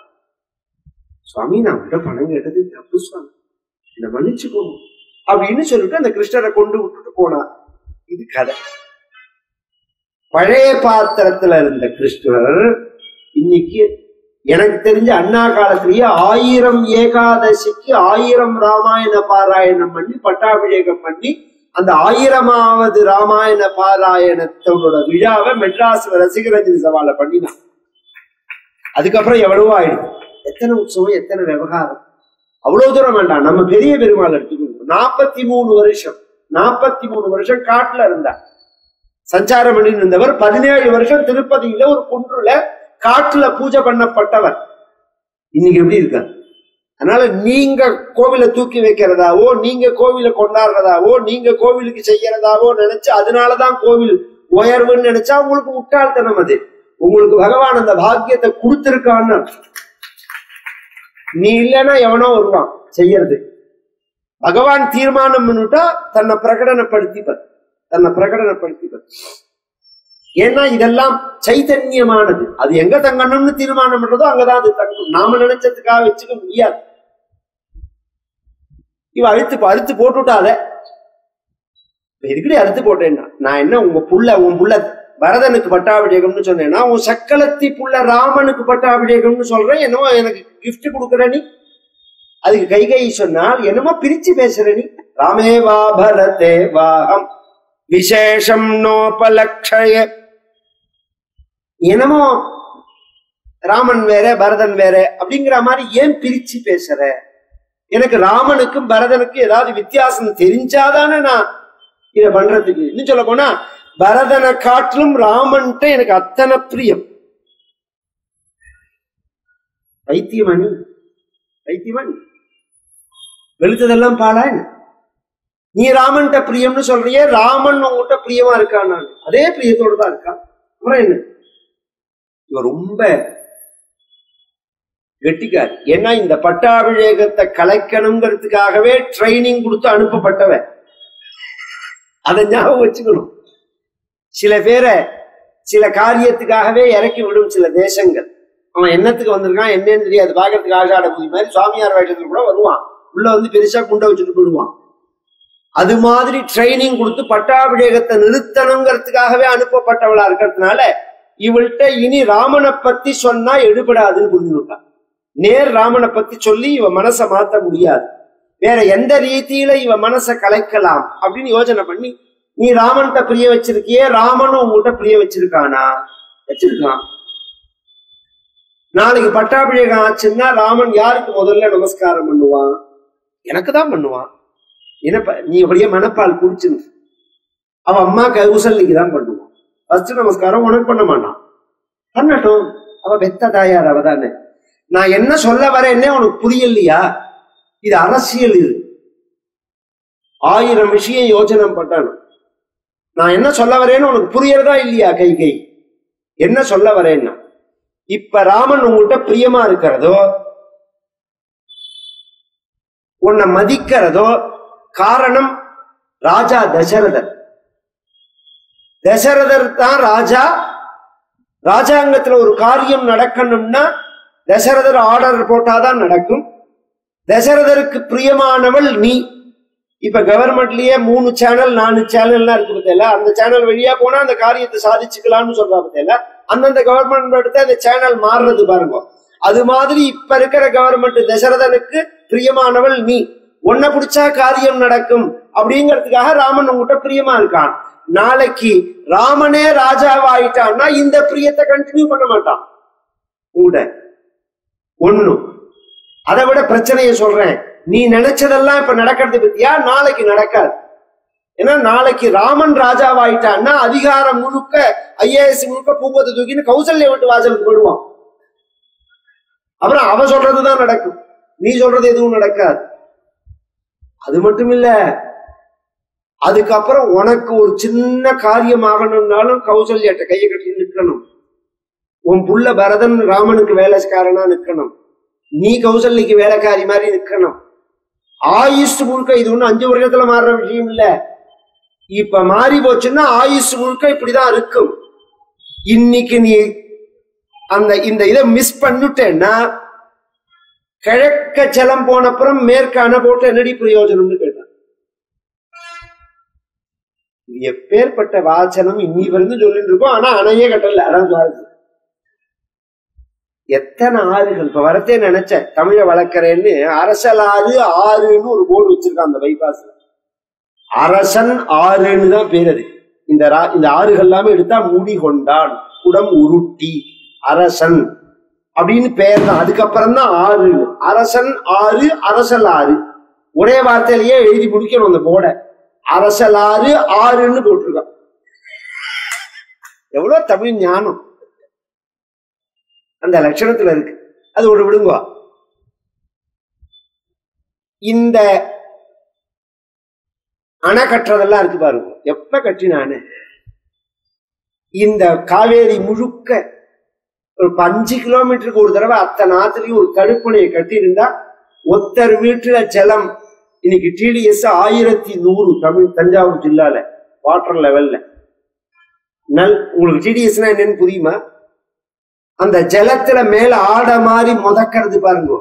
சுவாமி, நான் அவர்கிட்ட பணம் கேட்டது தப்பு சுவாமி, என்னை மன்னிச்சுக்கோ அப்படின்னு சொல்லிட்டு அந்த கிருஷ்ணரை கொண்டு விட்டுட்டு போனார். இது கதை. பழைய பாத்திரத்துல இருந்த கிருஷ்ணர் இன்னைக்கு எனக்கு தெரிஞ்ச அண்ணா காலத்திலேயே 1000 ஏகாதசிக்கு 1000 ராமாயண பாராயணம் பண்ணி பட்டாபிஷேகம் பண்ணி அந்த 1000வது ராமாயண பாராயணத்தோட விழாவை மெட்ராஸ் ரசிகரஞ்சனி சபால பண்ணினான். அதுக்கப்புறம் எவ்வளவோ ஆயிடும். எத்தனை உற்சவம், எத்தனை விவகாரம். அவ்வளவு தூரம் வேண்டாம். நம்ம பெரிய பெருமாள் எடுத்துக்கணும். 43 வருஷம் காட்டுல இருந்தார், சஞ்சாரம் பண்ணி இருந்தவர். 17 வருஷம் திருப்பதியில ஒரு குன்றுல காட்டுல பூஜை பண்ணப்பட்டவர். இன்னைக்கு எப்படி இருக்கார்? அதனால நீங்க கோவிலை தூக்கி வைக்கிறதாவோ, நீங்க கோவிலை கொண்டாடுறதாவோ, நீங்க கோவிலுக்கு செய்யறதாவோ நினைச்சு அதனாலதான் கோவில் உயர்வுன்னு நினைச்சா உங்களுக்கு முட்டாள்தனம். அது உங்களுக்கு பகவான் அந்த பாக்கியத்தை கொடுத்திருக்கான்னு. நீ இல்லைன்னா எவனோ வருவான் செய்யறது. பகவான் தீர்மானம் பண்ணிட்டா தன்னை பிரகடனப்படுத்திப்பர். ஏன்னா இதெல்லாம் சைத்தன்யமானது. அது எங்க தங்கணும்னு தீர்மானம் பண்றதோ அங்கதான் அது தங்கும். நாம நினைச்சதுக்காக வச்சுக்க முடியாது. இவ அழுத்து போட்டுட்டாத. எதுக்கடி அறுத்து போட்டேன்னா, நான் என்ன உன் புள்ள பரதனுக்கு பட்டாபிஷேகம்னு சொன்னேன்னா, உன் சக்கலத்தி புள்ள ராமனுக்கு பட்டாபிஷேகம்னு சொல்றேன். என்னமோ எனக்கு கிஃப்ட் கொடுக்குற நீ. அதுக்கு கைகை சொன்னால் என்னமோ பிரிச்சு பேசுற நீ. ராமேவா பரதே வாஹம் விசேஷம் நோபலக்ஷய. என்னமோ ராமன் வேற பரதன் வேற அப்படிங்கிற மாதிரி ஏன் பிரிச்சு பேசுற? எனக்கு ராமனுக்கும் பரதனுக்கும் ஏதாவது வித்தியாசம் தெரிஞ்சாதானே நான் இத பண்றதுக்கு. இன்னும் சொல்ல போனா பரதனை காட்டிலும் ராமன்ட்ட எனக்கு அத்தனை பிரியம். வைத்தியமணி வெளுத்ததெல்லாம் பாலா. நீ ராமன்ட்ட பிரியம்னு சொல்றிய, ராமன் உங்ககிட்ட பிரியமா இருக்கான். நான் அதே பிரியத்தோடு தான் இருக்கான். அப்புறம் என்ன? இவன் ரொம்ப கெட்டிக்கார். ஏன்னா இந்த பட்டாபிஷேகத்தை கலைக்கணுங்கிறதுக்காகவே ட்ரைனிங் கொடுத்து அனுப்பப்பட்டவன். அதை ஞாபகம் வச்சுக்கணும். சில பேரை சில காரியத்துக்காகவே இறக்கி விடும் சில தேசங்கள். அவன் என்னத்துக்கு வந்திருக்கான் என்னன்னு தெரியாது. பாக்கிறதுக்கு ஆஷாட பூஜை மாதிரி சுவாமியார் வேஷத்துல கூட வருவான். உள்ள வந்து பெருசா குண்டை வச்சுட்டு போடுவான். அது மாதிரி ட்ரைனிங் கொடுத்து பட்டாபிஷேகத்தை நிறுத்தணுங்கிறதுக்காகவே அனுப்பப்பட்டவளா இருக்கிறதுனால இவள்கிட்ட இனி ராமனை பத்தி சொன்னா எடுபடாதுன்னு புரிஞ்சுட்டான். நேர் ராமனை பத்தி சொல்லி இவ மனசை மாத்த முடியாது. வேற எந்த ரீதியில இவ மனசை கலைக்கலாம் அப்படின்னு யோசனை பண்ணி, நீ ராமன்கிட்ட பிரிய வச்சிருக்கியே, ராமனும் உங்ககிட்ட பிரிய வச்சிருக்கானா? வச்சிருக்கான். நாளைக்கு பட்டாபிஷேகம் ஆச்சுன்னா ராமன் யாருக்கு முதல்ல நமஸ்காரம் பண்ணுவான்? எனக்கு தான் பண்ணுவான். என்ன நீ அப்படியே மனப்பால் குடிச்சுன்னு அவ அம்மா கௌசல்யக்கு தான் பண்ணுவான். ஃபர்ஸ்ட் நமஸ்காரம் உனக்கு பண்ண மாட்டான். பண்ணட்டும், அவ பெத்த தாயார் அவதானே. நான் என்ன சொல்ல வரேன்னே உனக்கு புரியலையா? இது அரசியல். இது 1000 விஷயம் யோசனை பண்ணணும். நான் என்ன சொல்ல வரேன்னு உனக்கு புரியறதா இல்லையா? கைகை என்ன சொல்ல வரேன்னா, இப்ப ராமன் உங்ககிட்ட பிரியமா இருக்கிறதோ உன்னை மதிக்கிறதோ காரணம் ராஜா தசரதர். தசரதர் தான் ராஜா. ராஜாங்கத்துல ஒரு காரியம் நடக்கணும்னா தசரதர் ஆர்டர் போட்டாதான் நடக்கும். தசரதருக்கு பிரியமானவள் நீ. இப்ப கவர்மெண்ட்லயே 3 சேனல் 4 சேனல்லாம் இருக்கு பத்தியில. அந்த சேனல் வழியா போனா அந்த காரியத்தை சாதிச்சுக்கலாம்னு சொல்றா பத்தியில. அந்தந்த கவர்மெண்ட் எடுத்து அந்த சேனல் மாறுறது பாருங்க. அது மாதிரி இப்ப இருக்கிற கவர்மெண்ட் தசரதனுக்கு பிரியமானவள் நீ. உன்னை பிடிச்சா காரியம் நடக்கும் அப்படிங்கிறதுக்காக ராமன் உங்ககிட்ட பிரியமா இருக்கான். நாளைக்கு ராமனே ராஜாவாயிட்டான்னா இந்த பிரியத்தை கண்டினியூ பண்ண மாட்டான் கூட. ஒண்ணும் அதை விட பிரச்சனையை சொல்றேன். நீ நினைச்சதெல்லாம் இப்ப நடக்கிறது பத்தியா, நாளைக்கு நடக்காது. ஏன்னா நாளைக்கு ராமன் ராஜாவாயிட்டான்னா அதிகாரம் முழுக்க ஐஏஎஸ் முழுக்க பூங்கத்தை தூக்கின்னு கௌசல்ய விட்டு வாசலுக்கு போடுவான். அப்புறம் அவ சொல்றதுதான் நடக்கும், நீ சொல்றது எதுவும் நடக்காது. அது மட்டும் இல்ல, அதுக்கப்புறம் உனக்கு ஒரு சின்ன காரியம் ஆகணும்னாலும் கௌசல்யாட்ட கையை கட்டி நிற்கணும். உன் புள்ள பரதன் ராமனுக்கு வேலைக்காரனா நிற்கணும். நீ கௌசல்யக்கு வேலைக்காரி மாதிரி நிற்கணும். ஆயுஷ் முழுக்க இது ஒண்ணு 5 வருஷத்துல மாறுற விஷயம் இல்ல. இப்ப மாறி போச்சுன்னா ஆயுஷ் முழுக்க இப்படிதான் இருக்கும். இன்னைக்கு நீ இந்த இதை மிஸ் பண்ணிட்டேன்னா கிழக்க ஜலம் போனப்புறம் மேற்க அணை போட்டு என்னடி பிரயோஜனம்னு கேட்டான். இது எப்பேற்பட்ட வாசனம் இன்னி வரைக்கும் சொல்லிட்டு இருக்கோம். ஆனா அணையே கட்டல. அதான் சுவாரஸ்யம். எத்தனை ஆறுகள் இப்ப வரத்தே நினைச்ச தமிழ வளர்க்கறேன்னு அரசலாறு ஆறுன்னு ஒரு போர்டு வச்சிருக்கான் அந்த பைபாஸ்ல. அரசன் ஆறுன்னு தான் பேர். அது இந்த ஆறுகள் எல்லாமே எடுத்தா மூடி கொண்டான், குடம் உருட்டி, அரசன் அப்படின்னு பெயர் தான். அதுக்கப்புறம் தான் ஆறு. அரசன் ஆறு, அரசல் ஆறு ஒரே வார்த்தையிலேயே எழுதி முடிக்கணும் அந்த போர்டை. அரசலாறு ஆறுன்னு போட்டிருக்கான். எவ்வளவு தமிழ் ஞானம் அந்த லட்சணத்துல இருக்கு. அது ஒரு விடுங்கோ. இந்த அணை கட்டுறதெல்லாம் இருக்கு பாருங்க. எப்ப கட்டினானு இந்த காவேரி முழுக்க ஒரு 5 கிலோமீட்டருக்கு ஒரு தடவை அத்தனை ஆத்துலயும் ஒரு தடுப்பணையை கட்டி இருந்தா ஒத்தர் வீட்டுல ஜலம் இன்னைக்கு டிடிஎஸ் 1100 தமிழ் தஞ்சாவூர் ஜில்லால வாட்டர் லெவல்ல. உங்களுக்கு டிடிஎஸ்னா என்னன்னு புரியுமா? அந்த ஜலத்துல மேல ஆட மாதிரி முதக்கிறது பாருங்க,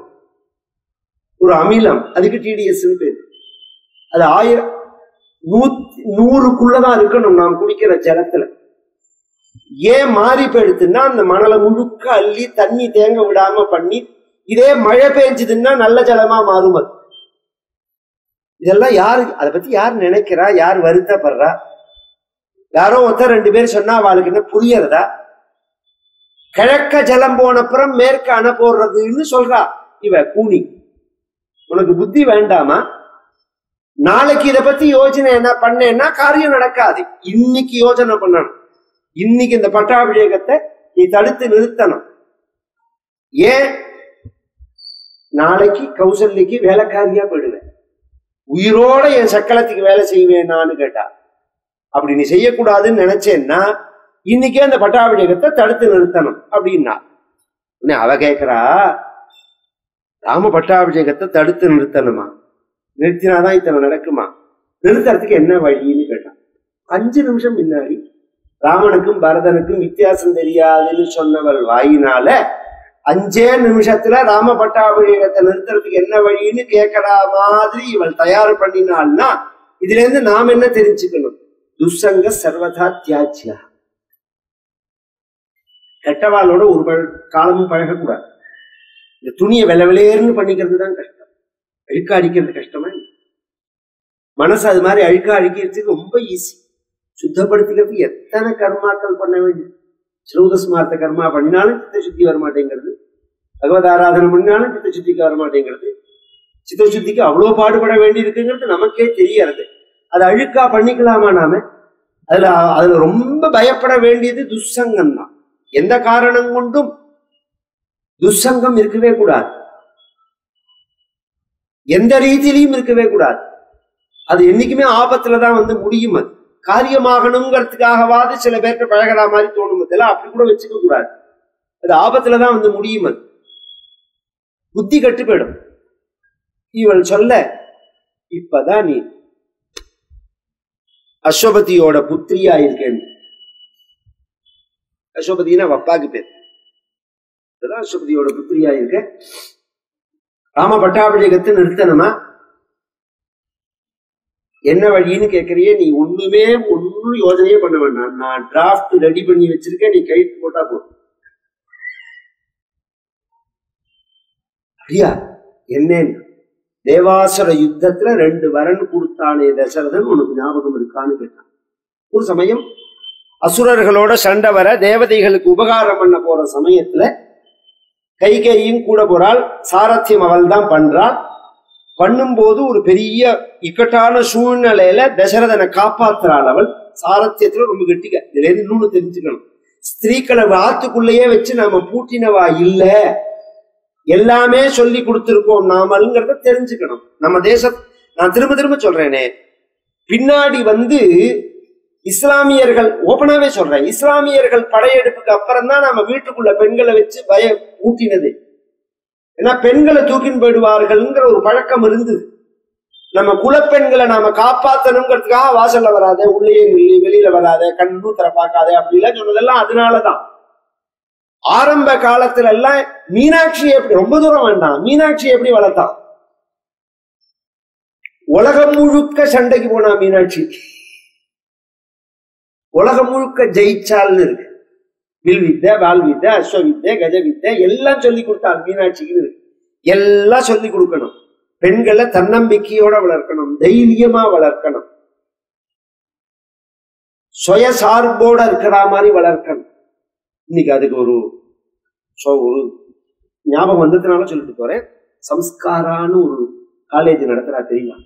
ஒரு அமிலம், அதுக்கு டிடிஎஸ் பேரு. அது 100க்குள்ளதான் இருக்கணும் நாம் குடிக்கிற ஜலத்துல. ஏன் மாறி போயிடுதுன்னா அந்த மணலை முழுக்க அள்ளி தண்ணி தேங்க விடாம பண்ணி, இதே மழை பெஞ்சதுன்னா நல்ல ஜலமா மாறும். அது இதெல்லாம் யாரு, அதை பத்தி யார் நினைக்கிறா, யார் வருத்தப்படுறா? யாரோ ஒருத்தர் 2 பேர் சொன்னா அவளுக்கு என்ன புரியறதா? கிழக்க ஜலம் போனப்புறம் மேற்க அணை போடுறதுன்னு சொல்றா இவ கூனி. உனக்கு புத்தி வேண்டாமா? நாளைக்கு இதை பத்தி யோசனை என்ன பண்ணேன்னா காரியம் நடக்காது. இன்னைக்கு யோசனை பண்ணணும். இன்னைக்கு இந்த பட்டாபிஷேகத்தை நீ தடுத்து நிறுத்தணும். ஏன்? நாளைக்கு கௌசல்யக்கு வேலைக்காரியா போயிடுவேன். உயிரோட என் சக்கலத்துக்கு வேலை செய்வேனான்னு கேட்டா, அப்படி நீ செய்யக்கூடாதுன்னு நினைச்சேன்னா இன்னைக்கே அந்த பட்டாபிஷேகத்தை தடுத்து நிறுத்தணும் அப்படின்னா. அவ கேட்கிறா, ராம பட்டாபிஷேகத்தை தடுத்து நிறுத்தணுமா? நிறுத்தினாதான் இத்தனை நடக்குமா? நிறுத்துறதுக்கு என்ன வழின்னு கேட்டான். 5 நிமிஷம் முன்னாடி ராமனுக்கும் பரதனுக்கும் வித்தியாசம் தெரியாதுன்னு சொன்னவள் வாயினால 5 நிமிஷத்துல ராம பட்டாபிஷேகத்தை நிறுத்துறதுக்கு என்ன வழின்னு கேட்கற மாதிரி இவள் தயார் பண்ணினாள்னா இதுல இருந்து நாம் என்ன தெரிஞ்சுக்கணும்? துசங்க சர்வதா தியாஜ்யா. கெட்டவாளோட ஒரு காலமும் பழகக்கூடாது. இந்த துணியை வெள்ளவெளேர்னு பண்ணிக்கிறது தான் கஷ்டம். அழுக்கா அடிக்கிறது கஷ்டமா? மனசு அது மாதிரி அழுக்கா அழிக்கிறதுக்கு ரொம்ப ஈஸி. சுத்தப்படுத்திக்கிறதுக்கு எத்தனை கர்மாக்கள் பண்ண வேண்டியது. ஸ்ரௌதஸ்மார்த்த கர்மா பண்ணினாலும் சித்த சுத்தி வரமாட்டேங்கிறது. பகவத் ஆராதனை பண்ணினாலும் சித்த சுத்திக்கு வரமாட்டேங்கிறது. சித்த சுத்திக்கு அவ்வளவு பாடுபட வேண்டி இருக்குங்கிறது நமக்கே தெரியறது. அதை அழுக்கா பண்ணிக்கலாமா நாம? அதுல ரொம்ப பயப்பட வேண்டியது துசங்கம் தான். எந்த காரணம் கொண்டும் துசங்கம் இருக்கவே கூடாது. எந்த ரீதியிலையும் இருக்கவே கூடாது. அது என்னைக்குமே ஆபத்துலதான் வந்து முடியும். அது காரியமாகணுங்கிறதுக்காகவாது சில பேர்கிட்ட பழகிற மாதிரி தோணும். இதெல்லாம் அப்படி கூட வச்சுக்க கூடாது. அது ஆபத்துலதான் வந்து முடியும். அது புத்தி கட்டு போயிடும். இவள் சொல்ல, இப்பதான் நீ அஸ்வபதியோட புத்திரியா இருக்கேன். அஸ்வபதினா அப்பாக்கு பேர். அஸ்வபதியோட புத்திரியா இருக்க. ராம பட்டாபிஷேகத்தை நிறுத்தணுமா? என்ன வழின்னு கேட்கறியே? நீ ஒன்னும் யோசனையே பண்ண வேண்டாம். நான் டிராப்ட் ரெடி பண்ணி வச்சிருக்கேன், நீ கைட்டு போட்டா போதும். ஐயா என்னன்னு, தேவாசுர யுத்தத்துல 2 வரன் கொடுத்தானே தசரதன், உனக்கு ஞாபகம் இருக்கான்னு கேட்டான். ஒரு சமயம் அசுரர்களோட சண்டை வர தேவதைகளுக்கு உபகாரம் பண்ண போற சமயத்துல கைகையும் கூட போறாள். சாரத்தியம் அவள் தான் பண்றாள். பண்ணும்போது ஒரு பெரிய இக்கட்டான சூழ்நிலையில தசரதனை காப்பாத்துறாள் அவள். சாரத்தியத்துல ரொம்ப கெட்டிக்க. இதுல இருந்து இன்னொன்னு தெரிஞ்சுக்கணும். ஸ்திரீக்களை ஆத்துக்குள்ளேயே வச்சு நாம பூட்டினவா இல்ல, எல்லாமே சொல்லி கொடுத்திருக்கோம் நாமங்கிறத தெரிஞ்சுக்கணும். நம்ம நான் திரும்ப சொல்றேனே, பின்னாடி வந்து இஸ்லாமியர்கள், ஓபனாவே சொல்றேன், இஸ்லாமியர்கள் படையெடுப்புக்கு அப்புறம் தான் நம்ம வீட்டுக்குள்ள பெண்களை வச்சு ஊட்டினது. ஏன்னா பெண்களை தூக்கின்னு போயிடுவார்கள்ங்கிற ஒரு பழக்கம் இருந்தது. நம்ம குலப்பெண்களை நாம காப்பாத்தணுங்கிறதுக்காக வாசல்ல வராத, உள்ளே வெளியில வராத, கண்ணு தர பார்க்காத அப்படிலாம் சொன்னதெல்லாம் அதனாலதான். ஆரம்ப காலத்துல எல்லாம் மீனாட்சி எப்படி, ரொம்ப தூரம் வேண்டாம், மீனாட்சி எப்படி வளர்த்தான்? உலகம் முழுக்க சண்டைக்கு போனா மீனாட்சி. உலகம் முழுக்க ஜெயிச்சால்னு இருக்கு. வில் வித்தை, வால் வித்தை, அஸ்வ வித்தை, கஜ வித்தை எல்லாம் சொல்லி கொடுத்தாள் மீனாட்சிக்கு. எல்லாம் சொல்லி கொடுக்கணும். பெண்களை தன்னம்பிக்கையோட வளர்க்கணும், தைரியமா வளர்க்கணும், சுயசார்போட இருக்கிற மாதிரி வளர்க்கணும். இன்னைக்கு அதுக்கு ஒரு ஞாபகம் வந்ததுனால சொல்லிட்டு போறேன். சம்ஸ்காரான்னு ஒரு காலேஜ் நடத்துறா தெரியுமா?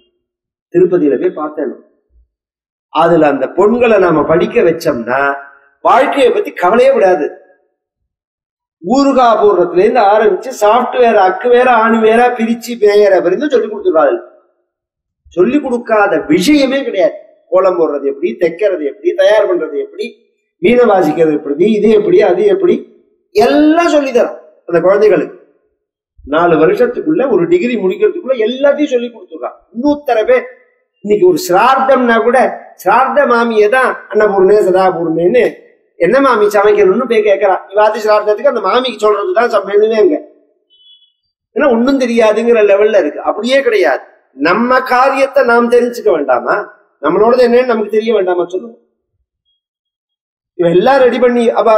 திருப்பதியில போய் பார்த்தேன். அதுல அந்த பொண்களை நாம படிக்க வச்சோம்னா வாழ்க்கையை பத்தி கவலையே விடாது. ஊருகா போடுறதுல இருந்து ஆரம்பிச்சு சாப்ட்வேர் அக்கு வேற ஆணி வேற பிரிச்சு பேயற வரைக்கும் சொல்லி கொடுத்துருவாரு. சொல்லி கொடுக்காத விஷயமே கிடையாது. கோலம் போடுறது எப்படி, தைக்கிறது எப்படி, தயார் பண்றது எப்படி, வீணை வாசிக்கிறது எப்படி, இது எப்படி, அது எப்படி, எல்லாம் சொல்லித்தரோம் அந்த குழந்தைகளுக்கு. 4 வருஷத்துக்குள்ள ஒரு டிகிரி முடிக்கிறதுக்குள்ள எல்லாத்தையும் சொல்லி கொடுத்துருக்கான். 100 பேர். இன்னைக்கு ஒரு சிரார்த்தம்னா கூட சிரார்த்த மாமியை தான் அன்னபூர்ணே சதாபூர்ணேன்னு என்ன மாமி சமைக்கணும்னு போய் கேட்கறான். இவாத்தி சிரார்த்தத்துக்கு அந்த மாமிக்கு சொல்றதுதான் சமையலுங்க. ஏன்னா ஒன்னும் தெரியாதுங்கிற லெவல்ல இருக்கு. அப்படியே கிடையாது. நம்ம காரியத்தை நாம் தெரிஞ்சுக்க வேண்டாமா? நம்மளோடது என்னன்னு நமக்கு தெரிய வேண்டாமா? சொல்லுங்க. இவன் எல்லாம் ரெடி பண்ணி அப்ப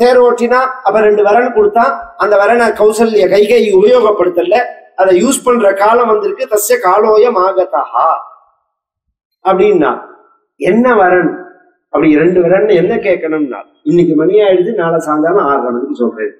தேர் ஓட்டினா அப்ப 2 வரன் கொடுத்தான். அந்த வரனை கௌசல்ய கைகை உபயோகப்படுத்தல. அதை யூஸ் பண்ற காலம் வந்திருக்கு. தஸ்ய காலோயம் ஆகதா அப்படின்னா என்ன வரன்? அப்படி 2 வரன் என்ன கேட்கணும்னா இன்னைக்கு மணி ஆயிடுது, நாளை சாயங்காலம் 6:30 மணிக்கு சொல்றேன்.